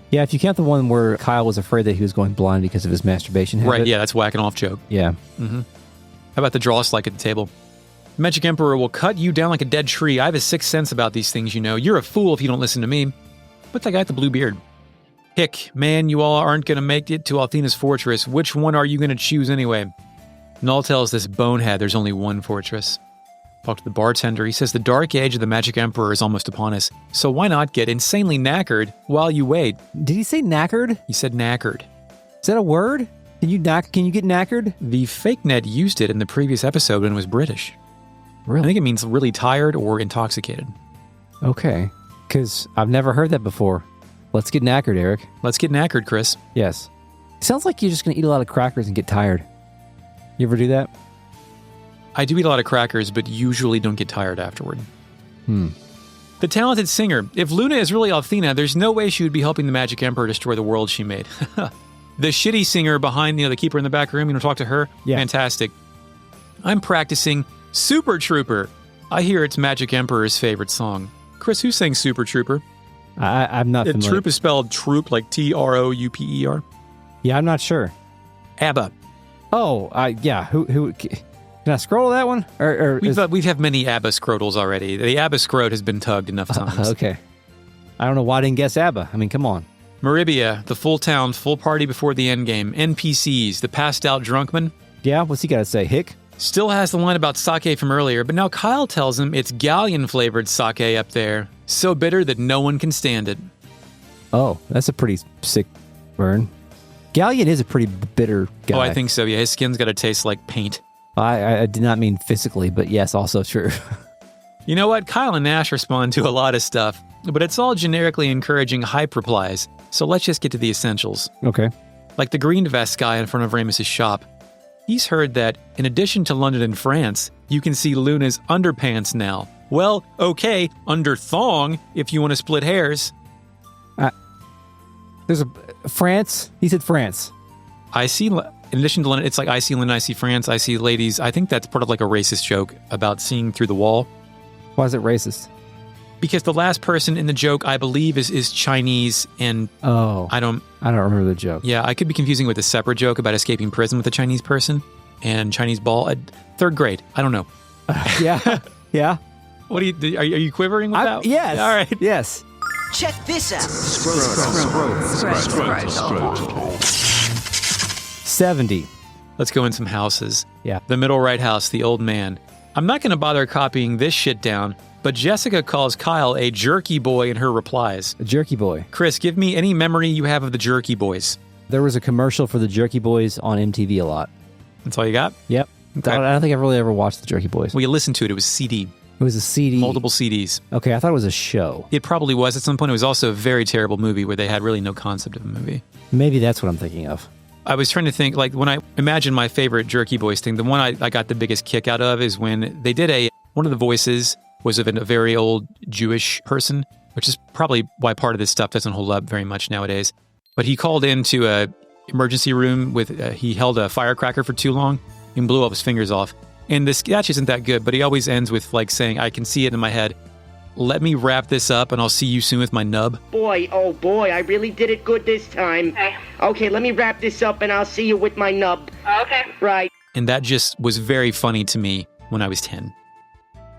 Yeah, if you count the one where Kyle was afraid that he was going blind because of his masturbation habit. Right, yeah, that's whacking off joke. Yeah. Mm-hmm. How about the draw like at the table? Magic Emperor will cut you down like a dead tree. I have a sixth sense about these things, you know. You're a fool if you don't listen to me. But that guy with the blue beard. Hick, man, you all aren't going to make it to Althena's fortress. Which one are you going to choose anyway? Null tells this bonehead there's only one fortress. Talk to the bartender. He says the dark age of the Magic Emperor is almost upon us. So why not get insanely knackered while you wait? Did he say knackered? He said knackered. Is that a word? Can you get knackered? The fake net used it in the previous episode when it was British. Really? I think it means really tired or intoxicated. Okay. Because I've never heard that before. Let's get knackered, Eric. Let's get knackered, Chris. Yes. Sounds like you're just going to eat a lot of crackers and get tired. You ever do that? I do eat a lot of crackers, but usually don't get tired afterward. The talented singer. If Luna is really Althena, there's no way she would be helping the Magic Emperor destroy the world she made. The shitty singer behind, the keeper in the back room, you want to talk to her? Yeah. Fantastic. I'm practicing Super Trooper. I hear it's Magic Emperor's favorite song. Chris, who sang Super Trooper? I'm not familiar. Troop is spelled troop, like T-R-O-U-P-E-R. Yeah, I'm not sure. ABBA. Oh, yeah. Who? Can I scroll that one? We have many ABBA scrotals already. The ABBA scrot has been tugged enough times. Okay. I don't know why I didn't guess ABBA. I mean, come on. Meribia, the full town, full party before the endgame. NPCs, the passed out drunkman. Yeah, what's he got to say? Hick? Still has the line about sake from earlier, but now Kyle tells him it's Ghaleon-flavored sake up there. So bitter that no one can stand it. Oh, that's a pretty sick burn. Ghaleon is a pretty bitter guy. Oh, I think so, yeah. His skin's got to taste like paint. I did not mean physically, but yes, also true. You know what? Kyle and Nash respond to a lot of stuff, but it's all generically encouraging hype replies, so let's just get to the essentials. Okay. Like the green vest guy in front of Ramus's shop. He's heard that, in addition to London and France, you can see Luna's underpants now. Well, okay, under thong, if you want to split hairs. There's a... France? He said France. I see... In addition to London, it's like I see London, I see France, I see ladies. I think that's part of like a racist joke about seeing through the wall. Why is it racist? Because the last person in the joke, I believe, is Chinese, and I don't remember the joke. Yeah, I could be confusing with a separate joke about escaping prison with a Chinese person. and Chinese ball at 3rd grade. I don't know. Yeah. Yeah. What do you? Are you quivering with that? Yes. All right. Yes. Check this out. 70. Let's go in some houses. Yeah. The middle right house, the old man. I'm not going to bother copying this shit down, but Jessica calls Kyle a jerky boy in her replies. A jerky boy. Chris, give me any memory you have of the jerky boys. There was a commercial for the Jerky Boys on MTV a lot. That's all you got? Yep. Okay. I don't think I've really ever watched the Jerky Boys. Well, you listened to it. It was CD. It was a CD. Multiple CDs. Okay, I thought it was a show. It probably was at some point. It was also a very terrible movie where they had really no concept of a movie. Maybe that's what I'm thinking of. I was trying to think, like, when I imagine my favorite Jerky Boys thing, the one I got the biggest kick out of is when they did one of the voices was of a very old Jewish person, which is probably why part of this stuff doesn't hold up very much nowadays. But he called into a emergency room with, he held a firecracker for too long and blew up his fingers off. And the sketch isn't that good, but he always ends with like saying, I can see it in my head. Let me wrap this up and I'll see you soon with my nub. Boy, oh boy, I really did it good this time. Okay, let me wrap this up and I'll see you with my nub. Okay. Right. And that just was very funny to me when I was 10.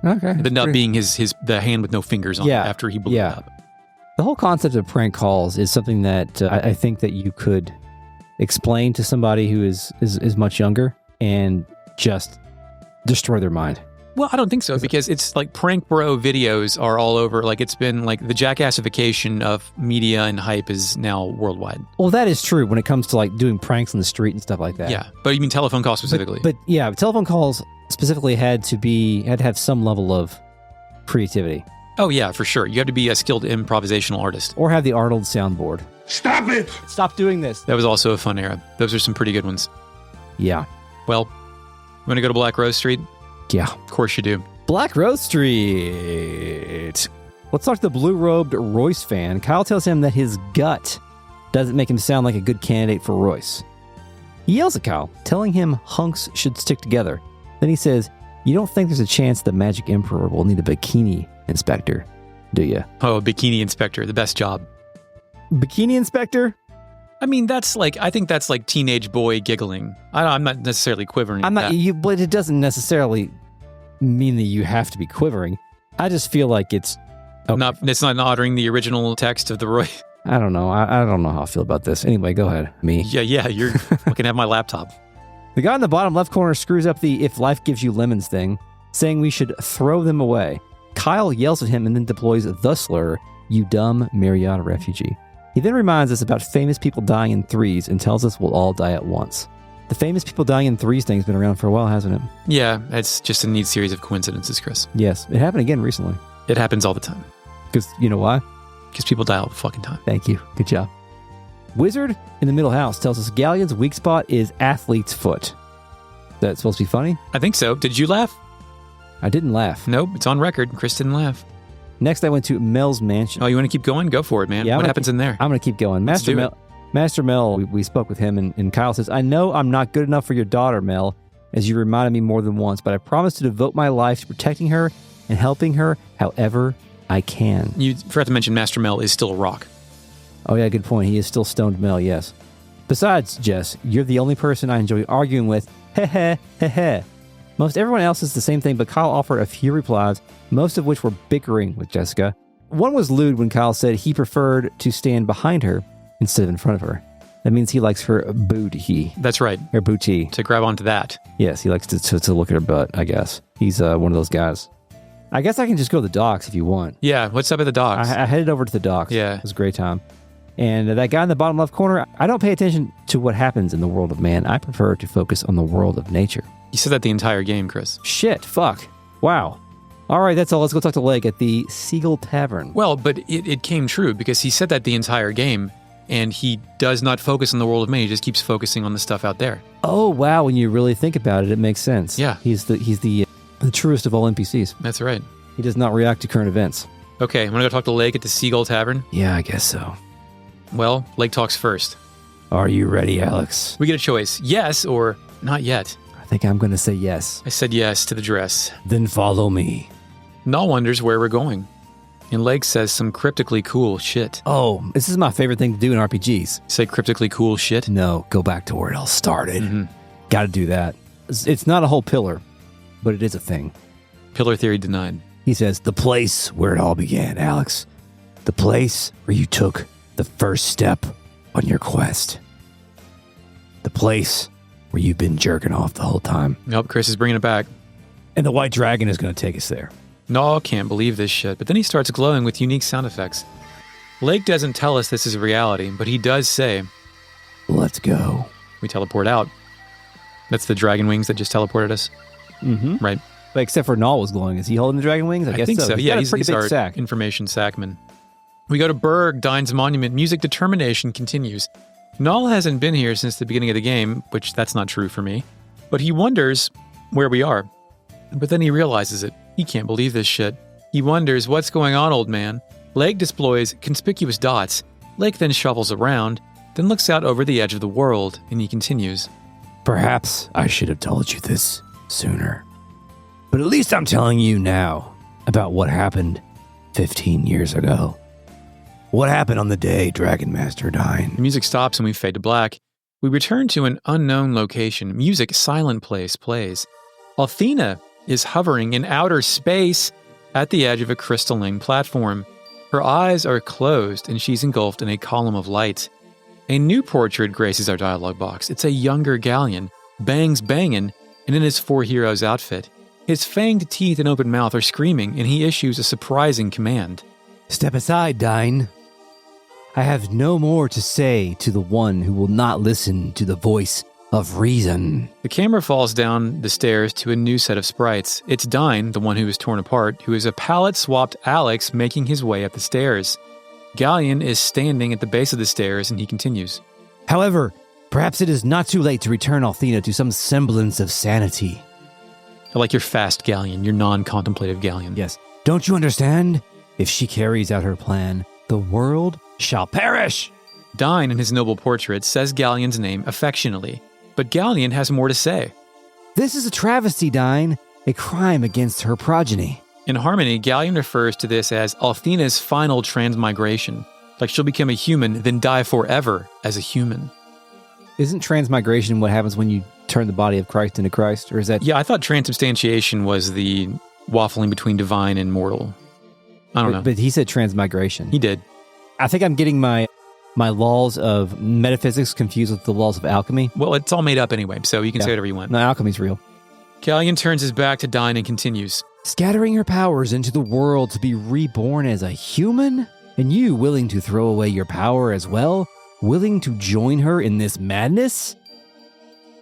Okay. The nub being the hand with no fingers on it after he blew it up. The whole concept of prank calls is something that I think that you could explain to somebody who is much younger and just destroy their mind. Well, I don't think so, because it's like prank bro videos are all over. Like, it's been like the jackassification of media and hype is now worldwide. Well, that is true when it comes to like doing pranks on the street and stuff like that. Yeah, but you mean telephone calls specifically? But yeah, telephone calls specifically had to have some level of creativity. Oh yeah, for sure. You have to be a skilled improvisational artist. Or have the Arnold soundboard. Stop it! Stop doing this. That was also a fun era. Those are some pretty good ones. Yeah. Well, you want to go to Black Rose Street? Yeah. Of course you do. Black Rose Street. Let's talk to the blue-robed Royce fan. Kyle tells him that his gut doesn't make him sound like a good candidate for Royce. He yells at Kyle, telling him hunks should stick together. Then he says, you don't think there's a chance the Magic Emperor will need a bikini inspector, do you? Oh, bikini inspector, the best job. Bikini inspector? I mean, I think that's like teenage boy giggling. I'm not necessarily quivering. But it doesn't necessarily mean that you have to be quivering. I just feel like it's It's not honoring the original text of the Roy. I don't know. I don't know how I feel about this. Anyway, go ahead. Me. Yeah, you're looking at my laptop. The guy in the bottom left corner screws up the if life gives you lemons thing, saying we should throw them away. Kyle yells at him and then deploys the slur, you dumb Merbia refugee. He then reminds us about famous people dying in threes and tells us we'll all die at once. The famous people dying in threes thing's been around for a while, hasn't it? Yeah, it's just a neat series of coincidences, Chris. Yes, it happened again recently. It happens all the time. Because, you know why? Because people die all the fucking time. Thank you. Good job. Wizard in the middle house tells us Ghaleon's weak spot is athlete's foot. That's supposed to be funny? I think so. Did you laugh? I didn't laugh. Nope, it's on record. Chris didn't laugh. Next, I went to Mel's mansion. Oh, you want to keep going? Go for it, man. Yeah, what happens in there? I'm going to keep going. Let's do it. Master Mel, we spoke with him, and Kyle says, I know I'm not good enough for your daughter, Mel, as you reminded me more than once, but I promise to devote my life to protecting her and helping her however I can. You forgot to mention Master Mel is still a rock. Oh, yeah, good point. He is still stoned Mel, yes. Besides, Jess, you're the only person I enjoy arguing with. Heh. Most everyone else is the same thing, but Kyle offered a few replies, most of which were bickering with Jessica. One was lewd when Kyle said he preferred to stand behind her instead of in front of her. That means he likes her booty. That's right. Her booty. To grab onto that. Yes, he likes to look at her butt, I guess. He's one of those guys. I guess I can just go to the docks if you want. Yeah, what's up at the docks? I headed over to the docks. Yeah. It was a great time. And that guy in the bottom left corner, I don't pay attention to what happens in the world of man. I prefer to focus on the world of nature. You said that the entire game, Chris. Shit, fuck. Wow. All right, that's all. Let's go talk to Laike at the Seagull Tavern. Well, but it came true because he said that the entire game, and he does not focus on the world of man. He just keeps focusing on the stuff out there. Oh, wow. When you really think about it, it makes sense. Yeah. He's the truest of all NPCs. That's right. He does not react to current events. Okay, I'm going to go talk to Laike at the Seagull Tavern. Yeah, I guess so. Well, Laike talks first. Are you ready, Alex? We get a choice. Yes or not yet. I think I'm going to say yes. I said yes to the dress. Then follow me. Null wonders where we're going. And Laike says some cryptically cool shit. Oh, this is my favorite thing to do in RPGs. Say cryptically cool shit? No, go back to where it all started. Mm-hmm. Got to do that. It's not a whole pillar, but it is a thing. Pillar theory denied. He says, the place where it all began, Alex. The place where you took the first step on your quest. The place where you've been jerking off the whole time. Nope, Chris is bringing it back. And the white dragon is going to take us there. No, can't believe this shit. But then he starts glowing with unique sound effects. Laike doesn't tell us this is a reality, but he does say, let's go. We teleport out. That's the dragon wings that just teleported us. Mm-hmm. Right. But except for Null was glowing. Is he holding the dragon wings? I guess think so. He's Yeah, got a he's pretty big our sack. information sackman. We go to Burg, Dine's monument. Music determination continues. Null hasn't been here since the beginning of the game, which that's not true for me. But he wonders where we are. But then he realizes it. He can't believe this shit. He wonders, what's going on, old man? Laike displays conspicuous dots. Laike then shuffles around, then looks out over the edge of the world, and he continues. Perhaps I should have told you this sooner. But at least I'm telling you now about what happened 15 years ago. What happened on the day Dragon Master died? The music stops and we fade to black. We return to an unknown location. Music, silent place, plays. Althena is hovering in outer space at the edge of a crystalline platform. Her eyes are closed and she's engulfed in a column of light. A new portrait graces our dialogue box. It's a younger Ghaleon, bangs bangin', and in his 4 heroes outfit. His fanged teeth and open mouth are screaming, and he issues a surprising command. Step aside, Dine. I have no more to say to the one who will not listen to the voice of reason. The camera falls down the stairs to a new set of sprites. It's Dine, the one who is torn apart, who is a palette-swapped Alex making his way up the stairs. Ghaleon is standing at the base of the stairs, and he continues. However, perhaps it is not too late to return Althena to some semblance of sanity. I like your fast Ghaleon, your non-contemplative Ghaleon. Yes. Don't you understand? If she carries out her plan, the world shall perish. Dine, in his noble portrait, says Ghaleon's name affectionately, but Ghaleon has more to say. This is a travesty, Dine, a crime against her progeny. In Harmony, Ghaleon refers to this as Althena's final transmigration, like she'll become a human, then die forever as a human. Isn't transmigration what happens when you turn the body of Christ into Christ? Or is that... Yeah, I thought transubstantiation was the waffling between divine and mortal. I don't know. But he said transmigration. He did. I think I'm getting my laws of metaphysics confused with the laws of alchemy. Well, it's all made up anyway, so you can say whatever you want. No, alchemy's real. Ghaleon turns his back to Dine and continues. Scattering her powers into the world to be reborn as a human? And you willing to throw away your power as well? Willing to join her in this madness?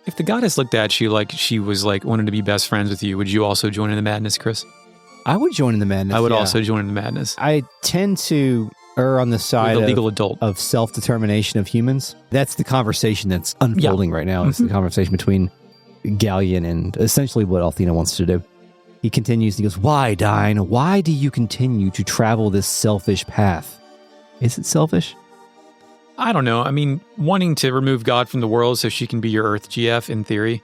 If the goddess looked at you like she was wanted to be best friends with you, would you also join in the madness, Chris? I would join in the madness. I would also join in the madness. I tend to err on the side of legal adult of self-determination of humans. That's the conversation that's unfolding right now. It's the conversation between Ghaleon and essentially what Althena wants to do. He continues, he goes, why, Dine? Why do you continue to travel this selfish path? Is it selfish? I don't know. I mean, wanting to remove God from the world so she can be your Earth GF, in theory,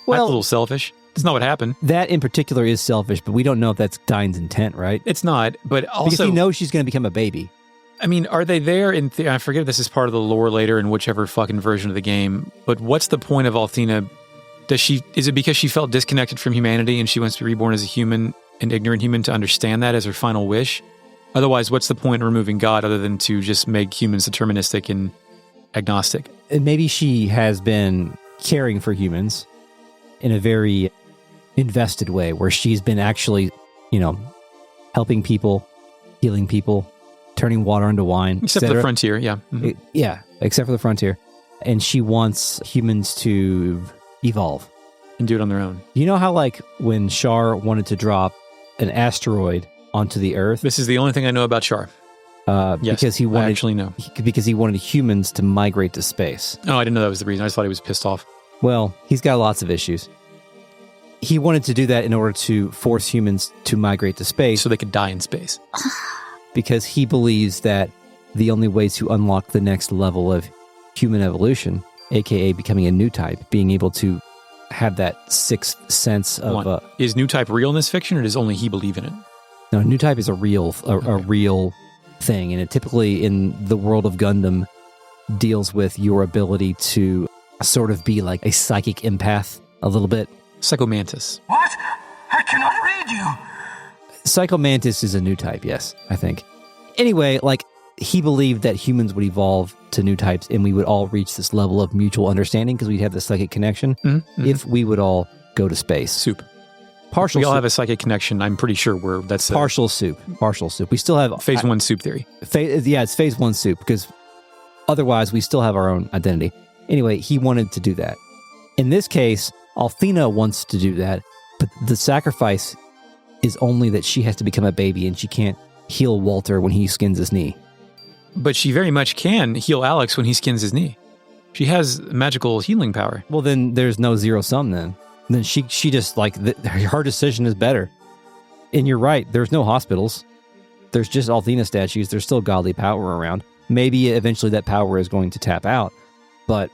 that's a little selfish. That's not what happened. That in particular is selfish, but we don't know if that's Dine's intent, right? It's not, but also... Because he knows she's going to become a baby. I mean, are they there in... I forget if this is part of the lore later in whichever fucking version of the game, but what's the point of Althena? Is it because she felt disconnected from humanity and she wants to be reborn as a human, an ignorant human, to understand that as her final wish? Otherwise, what's the point of removing God other than to just make humans deterministic and agnostic? And maybe she has been caring for humans in a very invested way, where she's been actually, helping people, healing people, turning water into wine. Except for the frontier, yeah. Mm-hmm. Yeah, except for the frontier. And she wants humans to evolve. And do it on their own. You know how, when Shar wanted to drop an asteroid onto the Earth? This is the only thing I know about Shar. Yes, because he wanted, I actually know. Because he wanted humans to migrate to space. Oh, I didn't know that was the reason. I just thought he was pissed off. Well, he's got lots of issues. He wanted to do that in order to force humans to migrate to space. So they could die in space. Because he believes that the only way to unlock the next level of human evolution, aka becoming a new type, being able to have that sixth sense of... Is new type real in this fiction, or does only he believe in it? No, new type is a real thing, and it typically in the world of Gundam deals with your ability to sort of be like a psychic empath a little bit. Psychomantis. What? I cannot read you. Psychomantis is a new type, yes, I think. Anyway, like, he believed that humans would evolve to new types and we would all reach this level of mutual understanding because we'd have the psychic connection if we would all go to space. Soup. Partial we all soup. have a psychic connection. I'm pretty sure that's partial soup. Partial soup. We still have phase 1 soup theory. It's phase 1 soup because otherwise we still have our own identity. Anyway, he wanted to do that. In this case, Althena wants to do that, but the sacrifice is only that she has to become a baby and she can't heal Walter when he skins his knee. But she very much can heal Alex when he skins his knee. She has magical healing power. Well, then there's no zero sum then. Then she just, like, her decision is better. And you're right, there's no hospitals. There's just Althena statues. There's still godly power around. Maybe eventually that power is going to tap out. But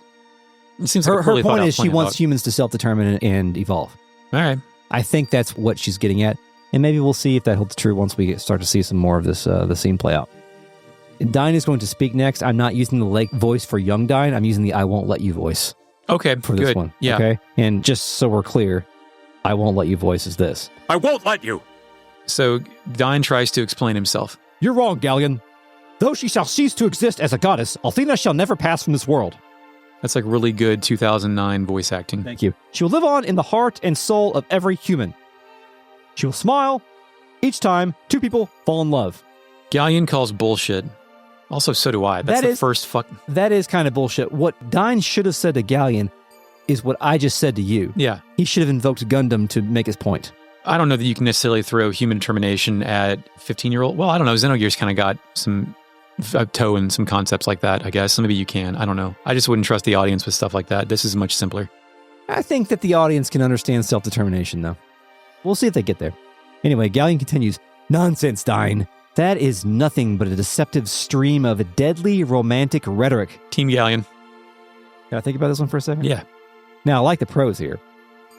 it seems her point is she wants humans to self-determine and evolve. All right. I think that's what she's getting at. And maybe we'll see if that holds true once we start to see some more of this the scene play out. Dine is going to speak next. I'm not using the Lake voice for young Dine. I'm using the I won't let you voice. Okay, for this one. Yeah. Okay? And just so we're clear, I won't let you voice is this. I won't let you. So Dine tries to explain himself. You're wrong, Ghaleon. Though she shall cease to exist as a goddess, Althena shall never pass from this world. That's like really good 2009 voice acting. Thank you. She will live on in the heart and soul of every human. She will smile each time two people fall in love. Ghaleon calls bullshit. Also, so do I. That's the first fuck. That is kind of bullshit. What Dine should have said to Ghaleon is what I just said to you. Yeah. He should have invoked Gundam to make his point. I don't know that you can necessarily throw human determination at 15-year-old. Well, I don't know. Xenogears kind of got some toe in some concepts like that, I guess. So maybe you can. I don't know. I just wouldn't trust the audience with stuff like that. This is much simpler. I think that the audience can understand self-determination, though. We'll see if they get there. Anyway, Ghaleon continues, Nonsense, Dine. That is nothing but a deceptive stream of deadly romantic rhetoric. Team Ghaleon. Can I think about this one for a second? Yeah. Now, I like the prose here.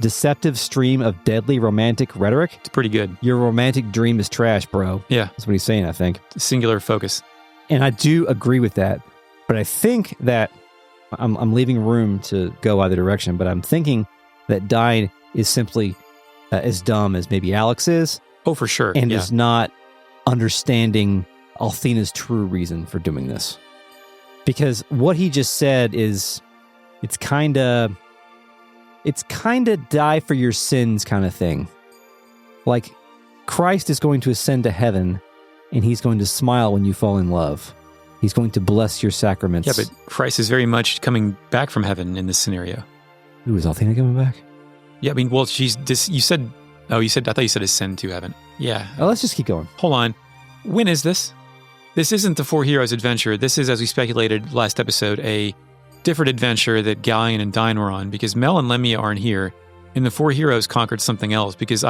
Deceptive stream of deadly romantic rhetoric. It's pretty good. Your romantic dream is trash, bro. Yeah. That's what he's saying, I think. Singular focus. And I do agree with that. But I think that I'm leaving room to go either direction, but I'm thinking that Dine is simply as dumb as maybe Alex is. Oh, for sure. And is not understanding Althena's true reason for doing this. Because what he just said is, it's kind of die for your sins kind of thing. Like, Christ is going to ascend to heaven, and he's going to smile when you fall in love. He's going to bless your sacraments. Yeah, but Christ is very much coming back from heaven in this scenario. Ooh, is Althena coming back? Yeah, I mean, well, I thought you said ascend to heaven. Yeah. Oh, let's just keep going. Hold on. When is this? This isn't the Four Heroes adventure. This is, as we speculated last episode, a different adventure that Ghaleon and Dine were on, because Mel and Lemia aren't here, and the Four Heroes conquered something else, because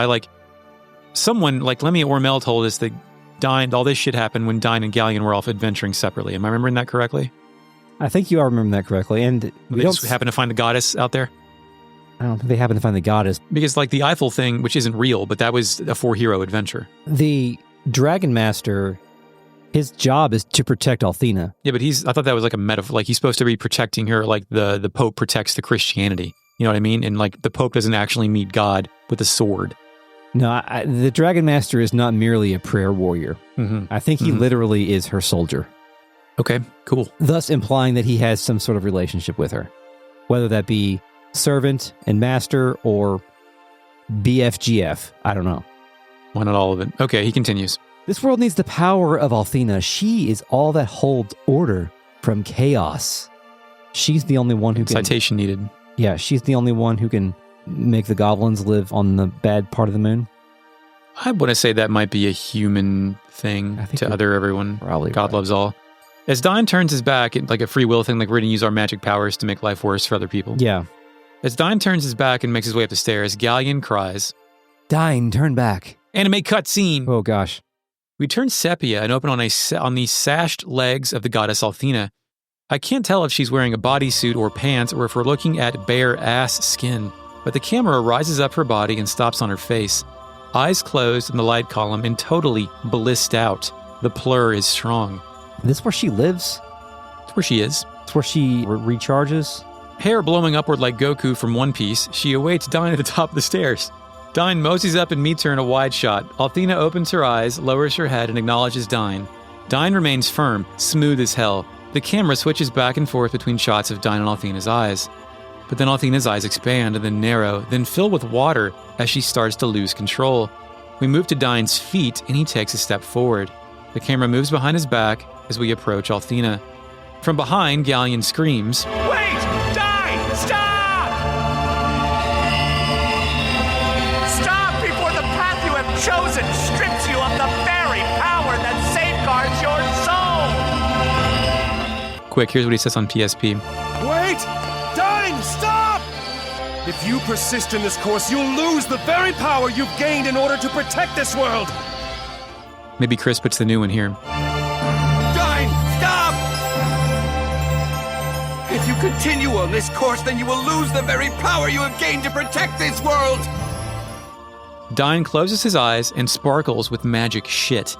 someone like Lemia or Mel told us that all this shit happened when Dine and Ghaleon were off adventuring separately. Am I remembering that correctly? I think you are remembering that correctly, and we don't happen to find the goddess out there? I don't think they happen to find the goddess. Because like the Eiffel thing, which isn't real, but that was a four-hero adventure. The Dragon Master, his job is to protect Althena. Yeah, but I thought that was like a metaphor. Like he's supposed to be protecting her like the Pope protects the Christianity. You know what I mean? And like the Pope doesn't actually meet God with a sword. No, the Dragon Master is not merely a prayer warrior. Mm-hmm. I think he literally is her soldier. Okay, cool. Thus implying that he has some sort of relationship with her. Whether that be servant and master or BFGF. I don't know. Why not all of it? Okay, he continues. This world needs the power of Althena. She is all that holds order from chaos. She's the only one who can... Citation needed. Yeah, she's the only one who can make the goblins live on the bad part of the moon. I want to say that might be a human thing to everyone. Probably God loves all. As Dine turns his back, like a free will thing, like we're going to use our magic powers to make life worse for other people. Yeah. As Dine turns his back and makes his way up the stairs, Ghaleon cries, Dine, turn back. Anime cutscene. Oh, gosh. We turn sepia and open on the sashed legs of the goddess Althena. I can't tell if she's wearing a bodysuit or pants or if we're looking at bare ass skin, but the camera rises up her body and stops on her face. Eyes closed in the light column and totally blissed out. The plur is strong. Is this where she lives? It's where she is. It's where she recharges? Hair blowing upward like Goku from One Piece, she awaits Dyne at the top of the stairs. Dyne moseys up and meets her in a wide shot. Althena opens her eyes, lowers her head, and acknowledges Dyne. Dyne remains firm, smooth as hell. The camera switches back and forth between shots of Dyne and Althena's eyes. But then Althena's eyes expand and then narrow, then fill with water as she starts to lose control. We move to Dyne's feet, and he takes a step forward. The camera moves behind his back as we approach Althena. From behind, Ghaleon screams, Wait! Die! Stop! Stop before the path you have chosen strips you of the very power that safeguards your soul! Quick, here's what he says on PSP. Wait! Dyne, stop! If you persist in this course, you'll lose the very power you've gained in order to protect this world! Maybe Chris puts the new one here. Dyne, stop! If you continue on this course, then you will lose the very power you have gained to protect this world! Dyne closes his eyes and sparkles with magic shit.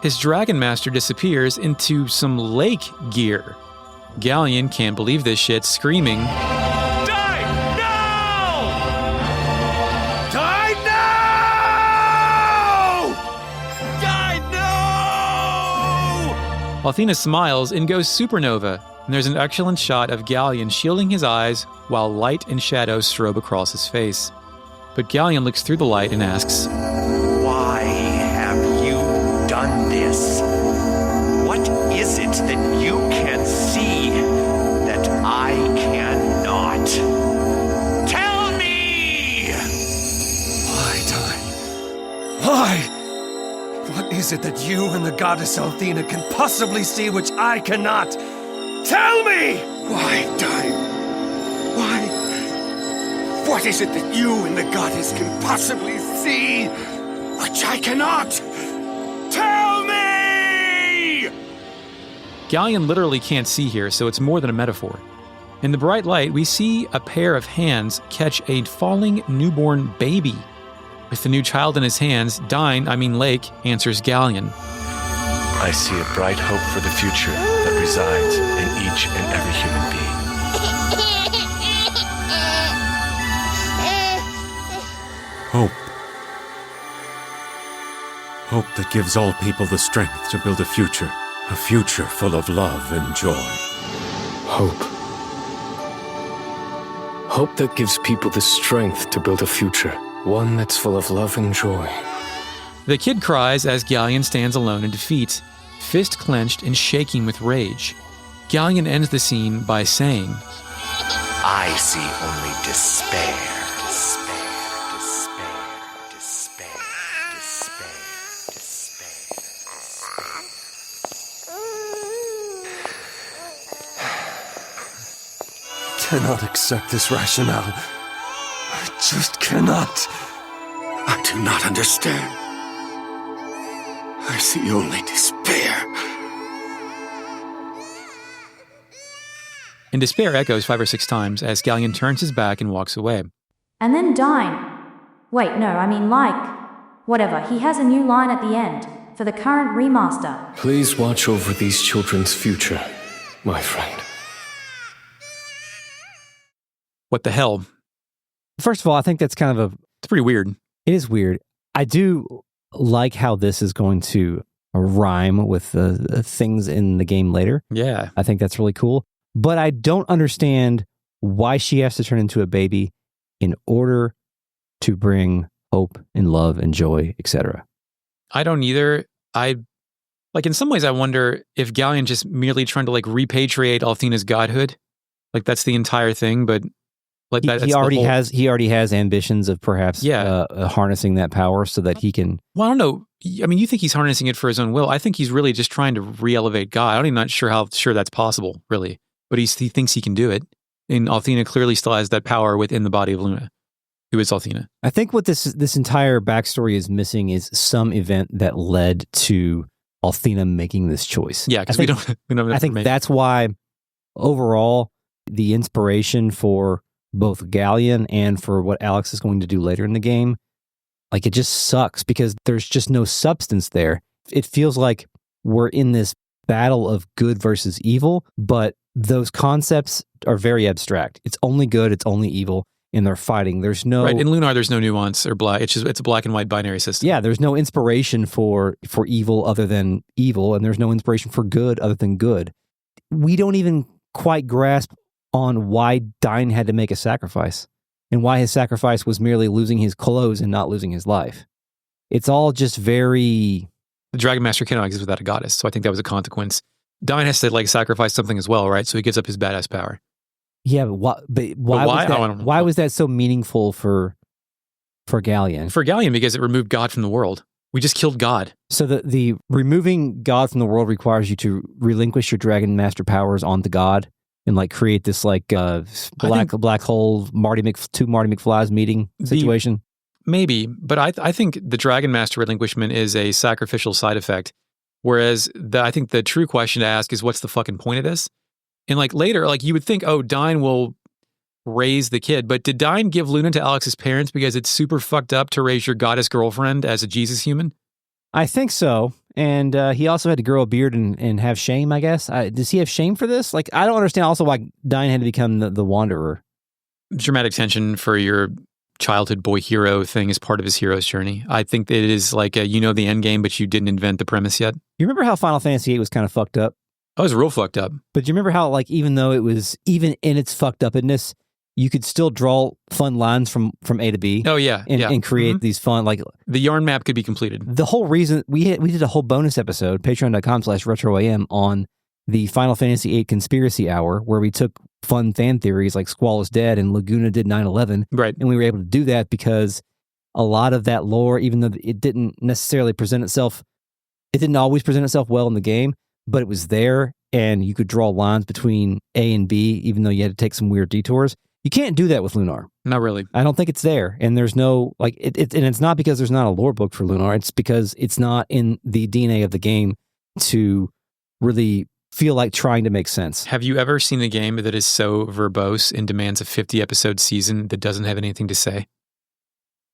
His Dragon Master disappears into some lake gear. Ghaleon can't believe this shit, screaming, Dyne, no! Dyne, no! Dyne, no! Althena smiles and goes supernova, and there's an excellent shot of Ghaleon shielding his eyes while light and shadow strobe across his face. But Ghaleon looks through the light and asks, Why have you done this? What is it that you can see that I cannot? Tell me! Why, Dyne? Why? What is it that you and the goddess Althena can possibly see which I cannot? Tell me! Why, Dyne? Why? What is it that you and the goddess can possibly see which I cannot? Tell me! Ghaleon literally can't see here, so it's more than a metaphor. In the bright light, we see a pair of hands catch a falling newborn baby. With the new child in his hands, Laike answers Ghaleon. I see a bright hope for the future that resides in each and every human being. Hope. Hope that gives all people the strength to build a future full of love and joy. Hope. Hope that gives people the strength to build a future, one that's full of love and joy. The kid cries as Ghaleon stands alone in defeat, fist clenched and shaking with rage. Ghaleon ends the scene by saying, I see only despair, despair, despair, despair, despair, despair. Cannot accept this rationale. I just cannot. I do not understand. I see only despair. And despair echoes 5 or 6 times as Ghaleon turns his back and walks away. And then Dyne. Wait, no, I mean Laike. Whatever, he has a new line at the end, for the current remaster. Please watch over these children's future, my friend. What the hell? First of all, I think that's kind of It's pretty weird. It is weird. I do like how this is going to rhyme with the things in the game later. Yeah. I think that's really cool. But I don't understand why she has to turn into a baby in order to bring hope and love and joy, etc. I don't either. In some ways, I wonder if Ghaleon just merely trying to repatriate Althena's godhood. That's the entire thing, but he already has ambitions of perhaps harnessing that power so that he can. Well, I don't know. I mean, you think he's harnessing it for his own will. I think he's really just trying to re-elevate God. I'm not sure how sure that's possible, really. But he thinks he can do it. And Althena clearly still has that power within the body of Luna, who is Althena. I think what this entire backstory is missing is some event that led to Althena making this choice. Yeah, because we don't have I think that's why overall the inspiration for both Ghaleon and for what Alex is going to do later in the game, it just sucks because there's just no substance there. It feels like we're in this battle of good versus evil, but those concepts are very abstract. It's only good, it's only evil, and they're fighting. There's no... Right, in Lunar, there's no nuance or black. It's a black and white binary system. Yeah, there's no inspiration for evil other than evil, and there's no inspiration for good other than good. We don't even quite grasp on why Dine had to make a sacrifice, and why his sacrifice was merely losing his clothes and not losing his life. It's all just very... The Dragon Master cannot exist without a goddess, so I think that was a consequence. Dine has to like sacrifice something as well, right? So he gives up his badass power. Yeah, but why was that so meaningful for Ghaleon? For Ghaleon, because it removed God from the world. We just killed God. So the removing God from the world requires you to relinquish your Dragon Master powers onto God and like create this like black hole two Marty McFly's meeting situation. Maybe, but I think the Dragon Master relinquishment is a sacrificial side effect. Whereas I think the true question to ask is, what's the fucking point of this? And like later, like you would think, oh, Dine will raise the kid. But did Dine give Luna to Alex's parents because it's super fucked up to raise your goddess girlfriend as a Jesus human? I think so. And he also had to grow a beard and have shame, I guess. Does he have shame for this? Like, I don't understand also why Dine had to become the Wanderer. Dramatic tension for your childhood boy hero thing is part of his hero's journey. I think that it is like, the end game, but you didn't invent the premise yet. You remember how Final Fantasy VIII was kind of fucked up? Oh, it was real fucked up. But you remember how, like, even though it was, even in its fucked upness, you could still draw fun lines from A to B. Oh, yeah. And create these fun, like... The yarn map could be completed. The whole reason, we did a whole bonus episode, patreon.com/retroam, on the Final Fantasy VIII Conspiracy Hour, where we took fun fan theories like Squall is dead and Laguna did 9/11. Right. And we were able to do that because a lot of that lore, even though it didn't necessarily it didn't always present itself well in the game, but it was there and you could draw lines between A and B, even though you had to take some weird detours. You can't do that with Lunar. Not really. I don't think it's there. And there's no, like, and it's not because there's not a lore book for Lunar. It's because it's not in the DNA of the game to really feel like trying to make sense. Have you ever seen a game that is so verbose and demands a 50-episode season that doesn't have anything to say?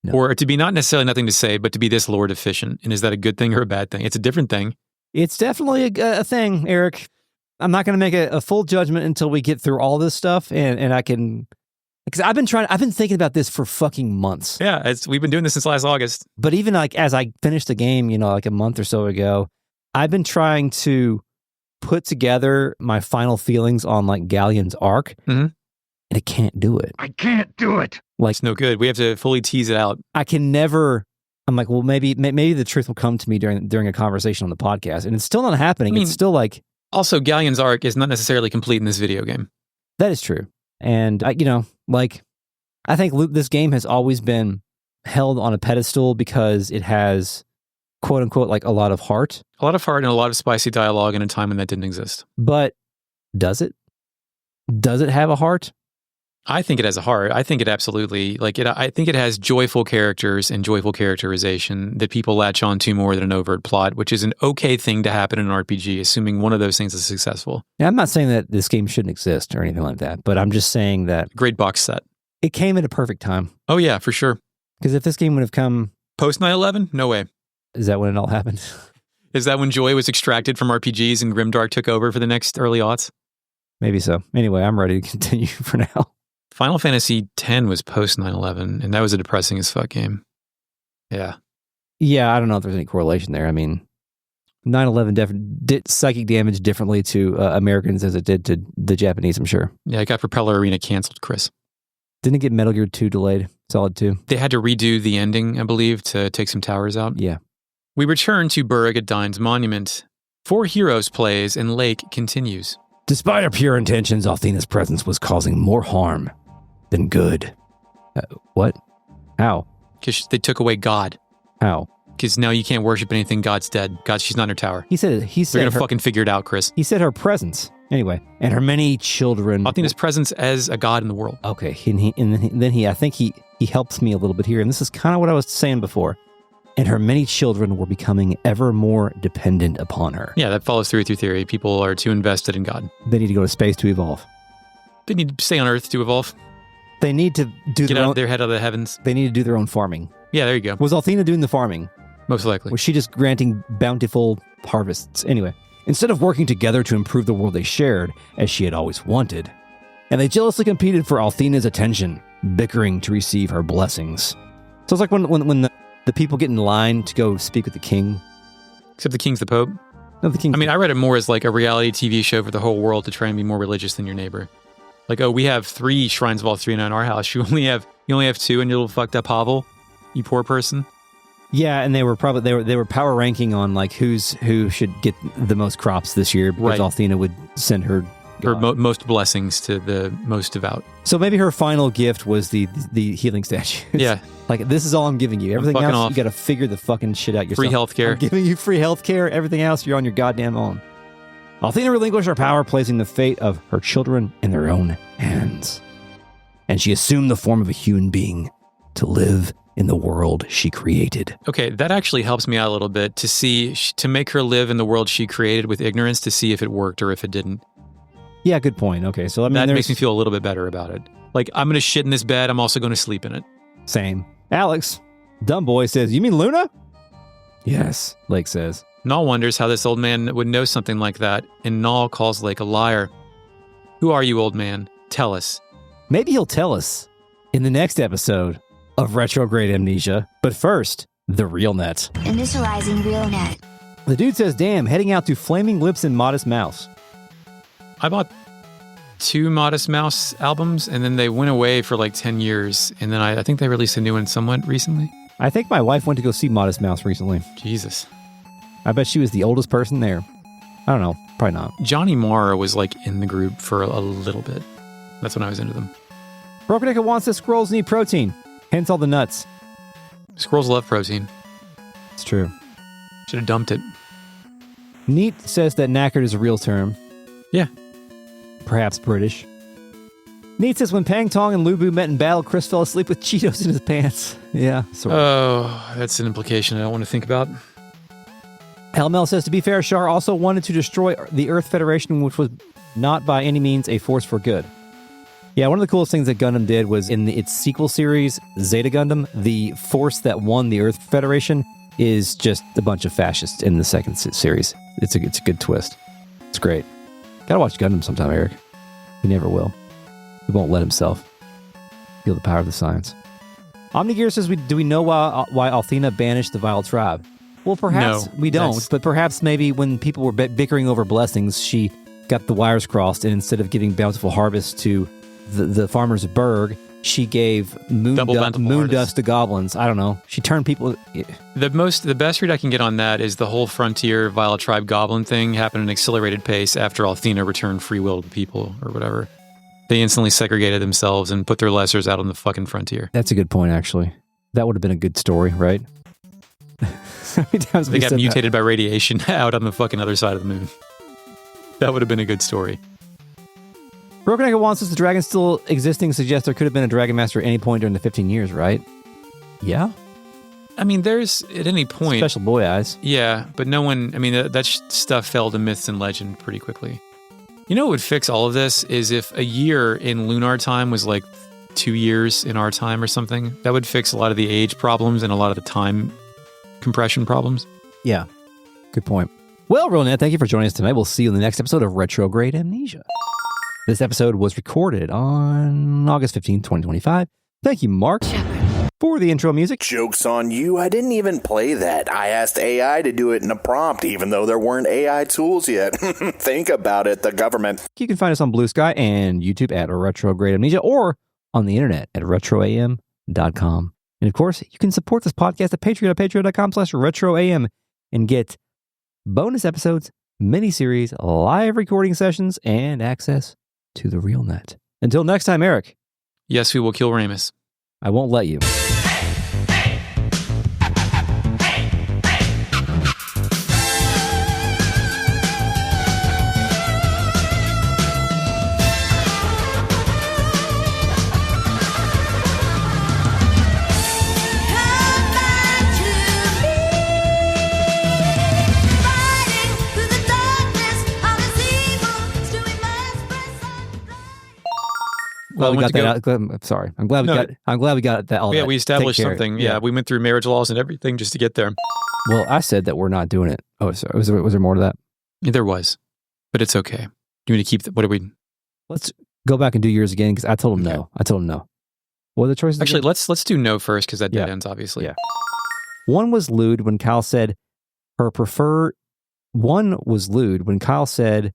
No. Or to be not necessarily nothing to say, but to be this lore deficient. And is that a good thing or a bad thing? It's a different thing. It's definitely a thing, Eric. I'm not going to make a full judgment until we get through all this stuff, and I can... Because I've been thinking about this for fucking months. Yeah, we've been doing this since last August. But even like as I finished the game, like a month or so ago, I've been trying to put together my final feelings on like Ghaleon's arc, and I can't do it. I can't do it. Like, it's no good. We have to fully tease it out. I can never. I'm like, well, maybe the truth will come to me during a conversation on the podcast, and it's still not happening. It's still like. Also, Ghaleon's arc is not necessarily complete in this video game. That is true, and I think this game has always been held on a pedestal because it has, quote unquote, like a lot of heart. A lot of heart and a lot of spicy dialogue in a time when that didn't exist. But does it? Does it have a heart? I think it has a heart. I think it absolutely, I think it has joyful characters and joyful characterization that people latch on to more than an overt plot, which is an okay thing to happen in an RPG, assuming one of those things is successful. Now, I'm not saying that this game shouldn't exist or anything like that, but I'm just saying that... Great box set. It came at a perfect time. Oh, yeah, for sure. Because if this game would have come... Post 9/11? No way. Is that when it all happened? Is that when joy was extracted from RPGs and Grimdark took over for the next early aughts? Maybe so. Anyway, I'm ready to continue for now. Final Fantasy X was post 9/11, and that was a depressing as fuck game. Yeah. Yeah, I don't know if there's any correlation there. I mean, 9/11 did psychic damage differently to Americans as it did to the Japanese, I'm sure. Yeah, it got Propeller Arena canceled, Chris. Didn't it get Metal Gear 2 delayed? Solid 2? They had to redo the ending, I believe, to take some towers out. Yeah. We return to Burg at Dine's monument. 4 Heroes plays, and Laike continues. Despite our pure intentions, Althena's presence was causing more harm than good. What? How? Because they took away God. How? Because now you can't worship anything. God's dead. She's not in her tower. He said they're gonna fucking figure it out, Chris. He said her presence. Anyway, and her many children. Althena's presence as a god in the world. Okay, and then I think he helps me a little bit here, and this is kind of what I was saying before. And her many children were becoming ever more dependent upon her. Yeah, that follows through with your theory. People are too invested in God. They need to go to space to evolve. They need to stay on Earth to evolve. They need to get out of their head out of the heavens. They need to do their own farming. Yeah, there you go. Was Althena doing the farming? Most likely. Was she just granting bountiful harvests? Anyway, instead of working together to improve the world they shared, as she had always wanted. And they jealously competed for Althena's attention, bickering to receive her blessings. So it's like when the people get in line to go speak with the king. Except the king's the Pope. No, the king. I mean, I read it more as like a reality TV show for the whole world to try and be more religious than your neighbor. Like, oh, we have 3 shrines of Althena in our house. You only have 2 in your little fucked up hovel, you poor person. Yeah, and they were power ranking on like who should get the most crops this year because Althena would send her most blessings to the most devout. So maybe her final gift was the healing statues. Yeah. Like, this is all I'm giving you. Everything else, off. You got to figure the fucking shit out yourself. Free healthcare. I'm giving you free healthcare. Everything else, you're on your goddamn own. Althena relinquished her power, placing the fate of her children in their own hands. And she assumed the form of a human being to live in the world she created. Okay, that actually helps me out a little bit to make her live in the world she created with ignorance to see if it worked or if it didn't. Yeah, good point. Okay, so that makes me feel a little bit better about it. Like, I'm going to shit in this bed. I'm also going to sleep in it. Same. Alex, dumb boy, says, "You mean Luna?" Yes, Lake says. Nall wonders how this old man would know something like that, and Nall calls Lake a liar. Who are you, old man? Tell us. Maybe he'll tell us in the next episode of Retrograde Amnesia. But first, the Real Net. Initializing Real Net. The dude says, "Damn, heading out to Flaming Lips and Modest Mouse." I bought 2 Modest Mouse albums, and then they went away for like 10 years, and then I think they released a new one somewhat recently. I think my wife went to go see Modest Mouse recently. Jesus. I bet she was the oldest person there. I don't know. Probably not. Johnny Marr was like in the group for a little bit. That's when I was into them. Brokenica wants that squirrels need protein. Hence all the nuts. Squirrels love protein. It's true. Should have dumped it. Neat says that knackered is a real term. Yeah. Perhaps British. Neat says when Pang Tong and Lubu met in battle, Chris fell asleep with Cheetos in his pants. Yeah. Sort of. Oh, that's an implication I don't want to think about. Helmel says, to be fair, Shar also wanted to destroy the Earth Federation, which was not by any means a force for good. Yeah, one of the coolest things that Gundam did was in its sequel series, Zeta Gundam, the force that won the Earth Federation is just a bunch of fascists in the second series. It's a good twist. It's great. Gotta watch Gundam sometime, Eric. He never will. He won't let himself feel the power of the science. Omnigear says, do we know why Althena banished the Vile Tribe? Well, perhaps we don't, but perhaps maybe when people were bickering over blessings, she got the wires crossed, and instead of giving bountiful harvest to the farmers of Burg, she gave moon dust to goblins. I don't know. She turned people... The best read I can get on that is the whole Frontier Vile Tribe Goblin thing happened at an accelerated pace after Althena returned free will to people, or whatever. They instantly segregated themselves and put their lessers out on the fucking frontier. That's a good point, actually. That would have been a good story, right? How many times they got mutated by radiation out on the fucking other side of the moon. That would have been a good story. Broken Egg wants us the dragon still existing suggests there could have been a dragon master at any point during the 15 years, right? Yeah? I mean, there's at any point... Special boy eyes. Yeah, but no one... I mean, that stuff fell to myths and legend pretty quickly. You know what would fix all of this is if a year in Lunar time was like 2 years in our time or something. That would fix a lot of the age problems and a lot of the time compression problems. Yeah, good point. Well, RealNet, thank you for joining us tonight. We'll see you in the next episode of Retrograde Amnesia. This episode was recorded on August 15, 2025. Thank you, Mark, for the intro music. Joke's on you. I didn't even play that. I asked AI to do it in a prompt, even though there weren't AI tools yet. Think about it, the government. You can find us on Bluesky and YouTube at Retrograde Amnesia or on the internet at retroam.com. And of course, you can support this podcast at patreon.com/retroam and get bonus episodes, miniseries, live recording sessions, and access to the Real Net. Until next time, Eric. Yes, we will kill Ramus. I won't let you. Well, we got that out. Sorry. I'm glad we got that all. Yeah, we established something. Yeah, we went through marriage laws and everything just to get there. Well, I said that we're not doing it. Oh, sorry. Was there more to that? There was, but it's okay. Do you want to keep what are we? Let's go back and do yours again because I told him no. I told him no. What are the choices? Actually, again? let's do no first because that dead ends, obviously. Yeah. One was lewd when Kyle said her preferred. One was lewd when Kyle said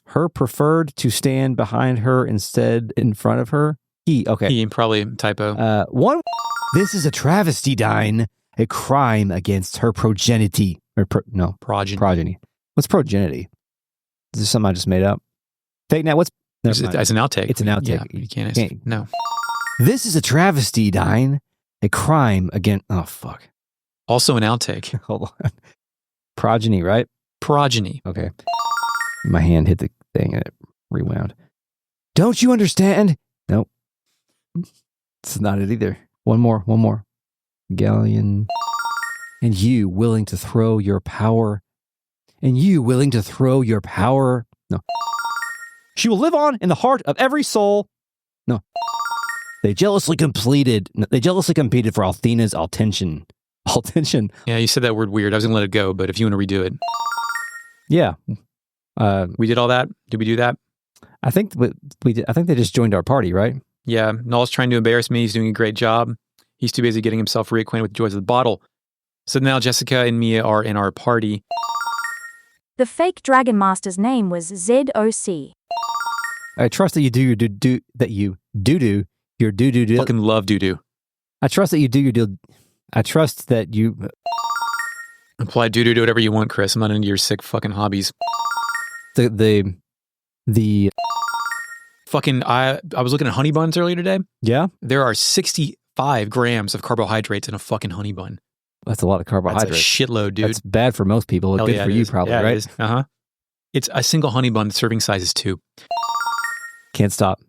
her preferred to stand behind her instead in front of her. He probably typo. One. This is a travesty, Dine. A crime against her progeny. Progeny. What's progeny? Is this something I just made up? Fake now. What's as an outtake? It's an outtake. Yeah, you can't. No. This is a travesty, Dine. A crime against. Oh fuck. Also an outtake. Hold on. Progeny, right? Progeny. Okay. My hand hit the thing and it rewound. Don't you understand? Nope. It's not it either. One more. Ghaleon. And you willing to throw your power. No. She will live on in the heart of every soul. No. They jealously competed for Althena's attention. Yeah, you said that word weird. I was going to let it go, but if you want to redo it. Yeah. We did all that? Did we do that? I think we did. I think they just joined our party, right? Yeah. Null's trying to embarrass me. He's doing a great job. He's too busy getting himself reacquainted with the joys of the bottle. So now Jessica and Mia are in our party. The fake Dragon Master's name was ZOC. I trust that you do your do. Fucking love doo-doo. I trust that you do your deal. I trust that you apply doo-doo to whatever you want, Chris. I'm not into your sick fucking hobbies. The fucking I was looking at honey buns earlier today. Yeah? There are 65 grams of carbohydrates in a fucking honey bun. That's a lot of carbohydrates. That's a shitload, dude. That's bad for most people. Good for you, probably, right? It is. It's a single honey bun. The serving size is 2. Can't stop.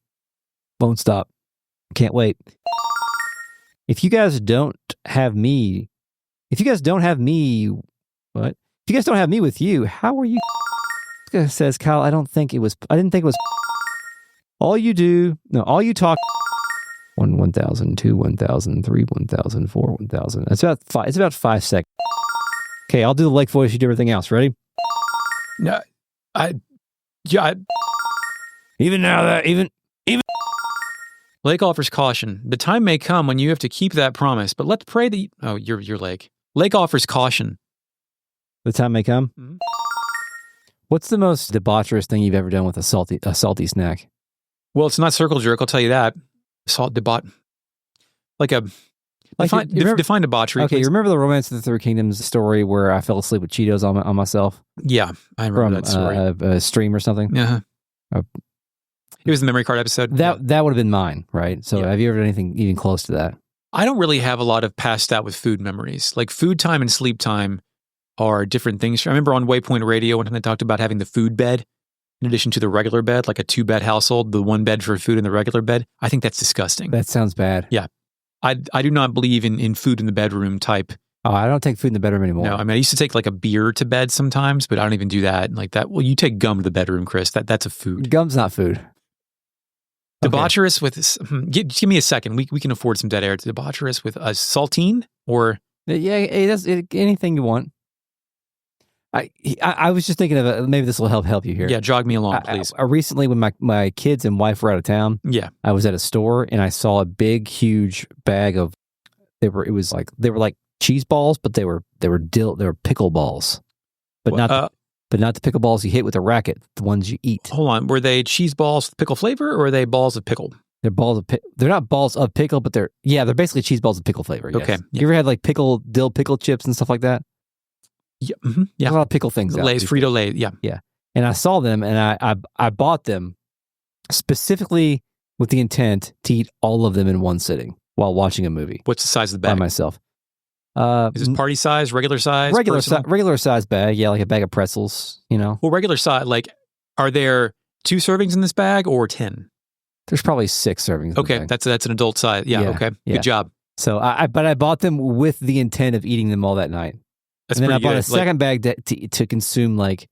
Won't stop. Can't wait. If you guys don't have me with you, how are you? Says Kyle, I didn't think it was all you talk 1,000, 2, 1,000, 3, 1,000, 4, 1,000. It's about 5 seconds. Okay, I'll do the Lake voice. You do everything else. Ready? No, even Lake offers caution. The time may come when you have to keep that promise, but let's pray that you're Lake. Lake offers caution. The time may come? Mm-hmm. What's the most debaucherous thing you've ever done with a salty snack? Well, it's not circle jerk, I'll tell you that. Define debauchery. Okay, you remember the Romance of the Three Kingdoms story where I fell asleep with Cheetos on myself? Yeah, I remember that story. A stream or something? Yeah. It was the memory card episode. That would have been mine, right? So have you ever done anything even close to that? I don't really have a lot of passed out with food memories. Like food time and sleep time are different things. I remember on Waypoint Radio when they talked about having the food bed in addition to the regular bed, like a 2-bed household, the 1 bed for food and the regular bed. I think that's disgusting. That sounds bad. Yeah. I do not believe in food in the bedroom type. Oh, I don't take food in the bedroom anymore. No, I mean, I used to take like a beer to bed sometimes, but I don't even do that like that. Well, you take gum to the bedroom, Chris. That's a food. Gum's not food. Debaucherous with give me a second. We can afford some dead air. Debaucherous with a saltine or anything you want. I was just thinking of maybe this will help you here. Yeah, jog me along, please. I recently, when my kids and wife were out of town, I was at a store and I saw a big, huge bag of they were like cheese balls, but they were pickle balls, but not the pickle balls you hit with a racket. The ones you eat. Hold on, were they cheese balls with pickle flavor or are they balls of pickle? They're balls of they're not balls of pickle, but they're basically cheese balls with pickle flavor. Yes. Okay, you ever had like dill pickle chips and stuff like that? Yeah, mm-hmm. Yeah. There's a lot of pickle things. Lay's, Frito-Lay, yeah. And I saw them, and I bought them specifically with the intent to eat all of them in one sitting while watching a movie. What's the size of the bag? By myself. Is it party size, regular size? Regular size bag, like a bag of pretzels, Well, regular size, like, are there 2 servings in this bag or 10? There's probably 6 servings. Okay, that's an adult size. Yeah, okay. Good job. So I bought them with the intent of eating them all that night. That's and then I pretty bought good. a second bag to consume like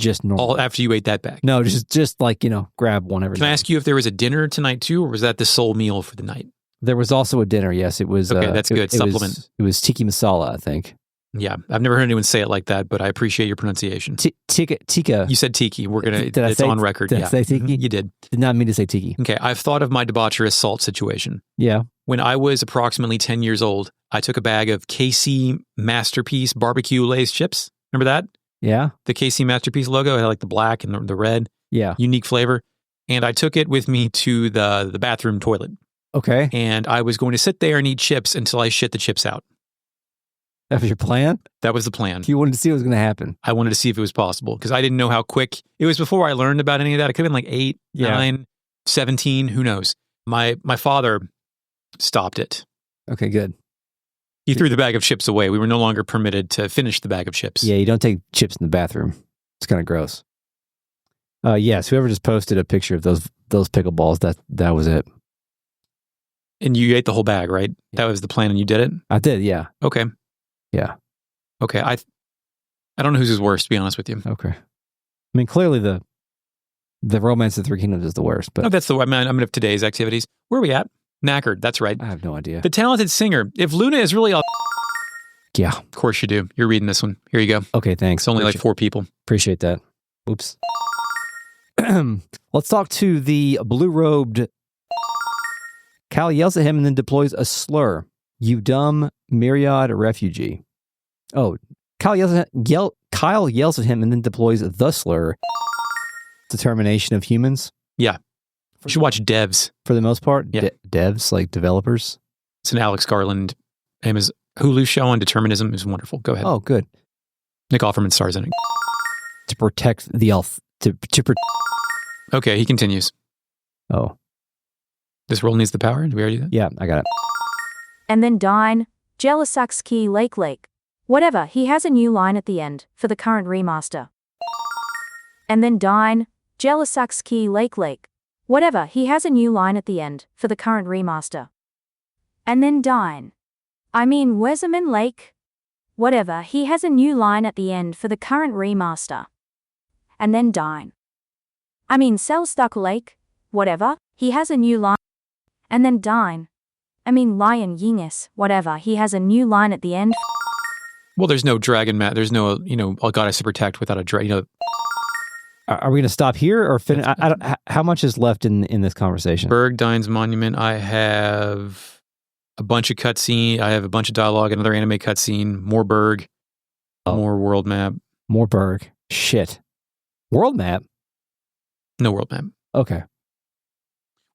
just normal. All after you ate that bag? No, just like, grab one every Can I ask you if there was a dinner tonight too, or was that the sole meal for the night? There was also a dinner, yes. It was... Okay, that's good. Supplement. It was tiki masala, I think. Yeah, I've never heard anyone say it like that, but I appreciate your pronunciation. Tika. You said tiki. We're gonna. It's on record. Did I say tiki? You did. Did not mean to say tiki. Okay, I've thought of my debaucherous salt situation. Yeah. When I was approximately 10 years old, I took a bag of KC Masterpiece barbecue Lay's chips. Remember that? Yeah. The KC Masterpiece logo had like the black and the red. Yeah. Unique flavor. And I took it with me to the bathroom toilet. Okay. And I was going to sit there and eat chips until I shit the chips out. That was your plan? That was the plan. You wanted to see what was going to happen. I wanted to see if it was possible because I didn't know how quick. It was before I learned about any of that. It could have been like 8, 9, 17, who knows. My father stopped it. Okay, good. He threw the bag of chips away. We were no longer permitted to finish the bag of chips. Yeah, you don't take chips in the bathroom. It's kind of gross. Yes, whoever just posted a picture of those pickleballs, that was it. And you ate the whole bag, right? Yeah. That was the plan and you did it? I did, yeah. Okay. Yeah. Okay, I don't know whose is worse, to be honest with you. Okay. I mean, clearly the Romance of the Three Kingdoms is the worst, but... No, that's the... I mean, of today's activities. Where are we at? Knackered, that's right. I have no idea. The talented singer. If Luna is really... Yeah. Of course you do. You're reading this one. Here you go. Okay, thanks. It's only like 4 people. Appreciate that. Oops. Let's talk to the blue-robed... Cal yells at him and then deploys a slur. You dumb myriad refugee. Oh, Kyle yells at him and then deploys the slur. Determination of humans. Yeah. You should watch Devs. For the most part? Yeah. Devs, like developers? It's an Alex Garland Hulu show on determinism. Is wonderful. Go ahead. Oh, good. Nick Offerman stars in it. To protect the elf. Okay, he continues. Oh. This role needs the power? Did we already do that? Yeah, I got it. And then Dine, Jelisakski Lake. Whatever, he has a new line at the end, for the current remaster. And then Dine, Jelisakski Lake. Whatever, he has a new line at the end, for the current remaster. And then Dine. I mean, Weserman Lake. Whatever, he has a new line at the end, for the current remaster. And then Dine. I mean, Selstuck Lake. Whatever, he has a new line. And then Dine. I mean, Lion Yingis, whatever, he has a new line at the end. Well, there's no dragon there's no, a goddess to protect without a dragon, Are we going to stop here or finish? How much is left in this conversation? Burg, Dine's Monument. I have a bunch of cutscene. I have a bunch of dialogue, another anime cutscene, more Burg, more world map. More Burg. Shit. World map? No world map. Okay.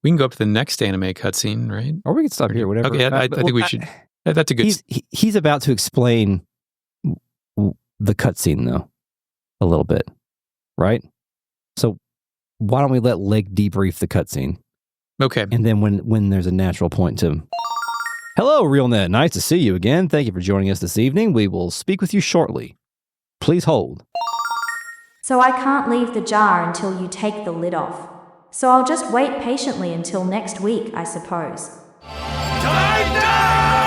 We can go up to the next anime cutscene, right? Or we can stop here, whatever. Okay, I think we should. That's a good... He's about to explain the cutscene, though, a little bit, right? So why don't we let Lake debrief the cutscene? Okay. And then when there's a natural point to... Hello, RealNet. Nice to see you again. Thank you for joining us this evening. We will speak with you shortly. Please hold. So I can't leave the jar until you take the lid off. So I'll just wait patiently until next week, I suppose. Time down!